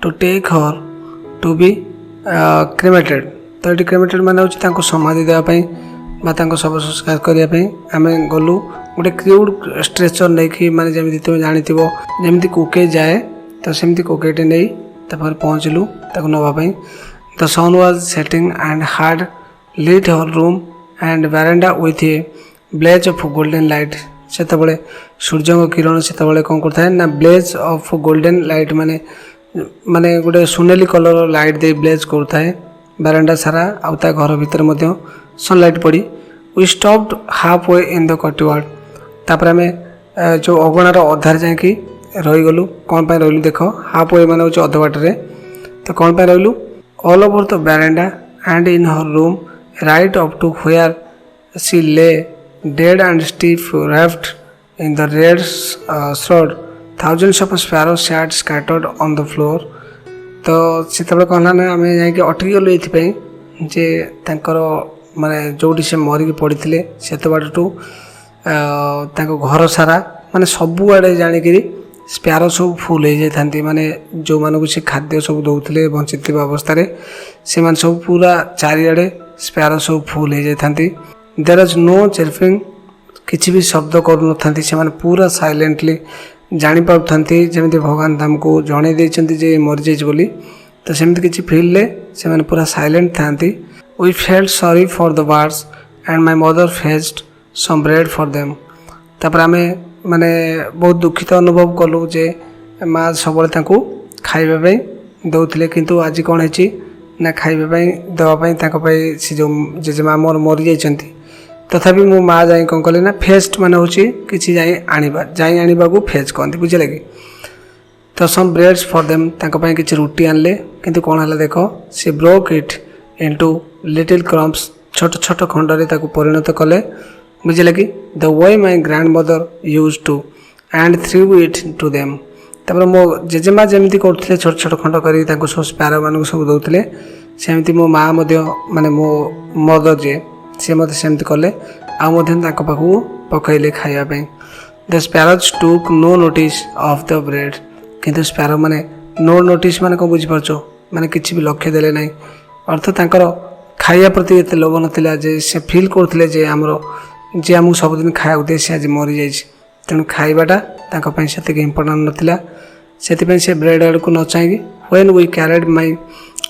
to take her to be cremated. तो ये क्रेमेटेड मान हूँ समाधि देवाई शव संस्कार करने आम गलु गोटे क्रूड स्ट्रेचर नहीं कि माने जमी तुम जानी जमी कोके जाए तो सेमती कोकेटे नहीं पहुँचलु नापी। The sun was setting and hard lit her room and veranda with a blaze of golden light। सेतबले Surya Kiran सेतबले कौन करता ना ब्लेज ऑफ गोल्डन लाइट माने माने गोटे सुनेली कलर लाइट दे ब्लेज करता है बारांडा सारा आउता घर भीतर मध्य सनलाइट पड़ी। We stopped half way in the courtyard. तापर आम जो अगणार अधार जाकि रहीगलु कौन पाई रही देख हाफ वे मान हूँ अध बाटर। तो कौन पाई रही all over the veranda and in her room right up to where she lay dead and stiff wrapped in the red shroud thousands of sparrows sat scattered on the floor। तो से कहला ना आम जाकि अटकी गलु ये जे तांकर माने जोटी से मरिक पड़ी से बाटू घर सारा माने सबू आड़े जाणिकी स्पैरो सब फुल हो जाती माने जो मानक से खाद्य सब दौले बंची अवस्था से सब पूरा चारिआडे स्पैरो सब फुल हो जाती। देयर इज नो चिर्पिंग किसी भी शब्द करूँ से पूरा साइलेंटली जापारी जमी भगवान तुमको जन दे मरी जाइए तो सेमती किसी फिल्ड से पूरा साइलेंट था। We felt sorry for the birds and my mother fetched some bread for them. तापर आम माने बहुत दुखित अनुभव कलु जे माँ सब खाइबा दौले किंतु आज कौन है ना खाइबा देवाई से जो जेजेमा मोर मरी जाती तथापि मो माँ जाए कौन कले ना फेस्ट मान हूँ कि आने को फेज कहते बुझे लगे। तो सम ब्रेड्स फॉर देम किसी रुटी आनले किंतु कौन है देख she broke it into little crumbs छोट छोट खंडरे परिणत कले बुझे लगे। The way my grandmother used to and threw it to them. तापर मो जेजेमा जमी करते छोट छोट खंड कर सब स्पैरो मान सब दौले सेमती मो माँ माने मो मदर जे सी मत सेमती कले पाखक पकईले खायापी। The sparrows took no notice of the bread किंतु स्पैरो माने नो नोटिस माने कौन बुझीपार माने किसी भी लक्ष्य देले ना अर्थ तांकर खाया प्रति एत लोभ नाला जे से फिल करते जे आमर जे आमको सबुदिन खाया दे सी आज मरी जाइए तेणु खाइबाटा से इम्पोर्टाट नाला से ब्रेड आड़ को न चाहिए। When we carried my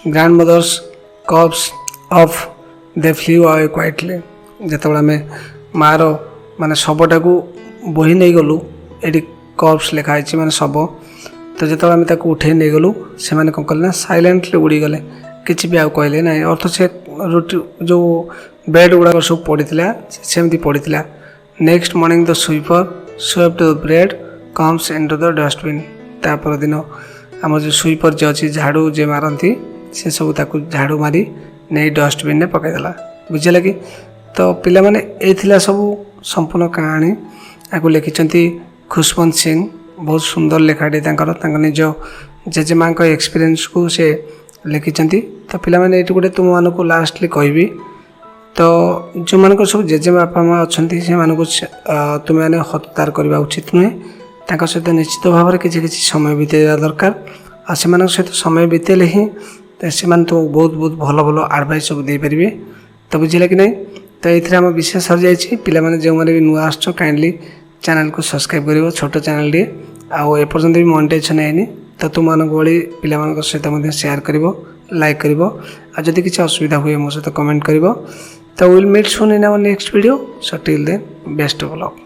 grandmother's corpse off they flew away quietly. जिते आम मार माने शवटा को बोही नहीं गलु ये कप्स लिखाई माने शव तो जो आम उठे नहीं गलु से कौन कले ना साइलेंटली उड़ीगले किसी भी कहले ना अर्थ से रुटी जो बेड गुड़ाक सब पड़ा सेमती पड़ा। Next morning the sweeper swept the bread comes into the dustbin. तापर दिन आम जो स्वीपर जे अच्छी झाड़ू जे मारती से सब झाड़ू मारी नहीं डस्टबिन में पकईदेला बुझे लगे। तो पिला माने ये सब संपूर्ण कहानी आपको लिखिं खुशवंत सिंह बहुत सुंदर लेखाटे निज जेजेमा एक्सपीरियंस को से लिखिं। तो पिला माने ये गोटे तुम मानक लास्टली कहबी तो जो मान सब जेजे बापा माँ अच्छा से तुम्हें हत्यार करने उचित नुहे सहित निश्चित भाव में किसी समय बीतेवा दरकार आ से सहित समय बीतेले ही से तो बहुत बहुत भल भल आडभाइस सब दे पारे। तो बुझे कि नहीं तो ये आम विषय सर जाइए पे जो मैंने भी नुआ आस काइंडली चैनल को सब्सक्राइब कर छोट चैनल टे आपर्यंत भी मोनेटाइजेशन है तो तुम भाई पिला सहित शेयर कर लाइक कर जदि किसी असुविधा हुए मो सहित कमेंट कर तो will meet soon in our next video so till then best of luck.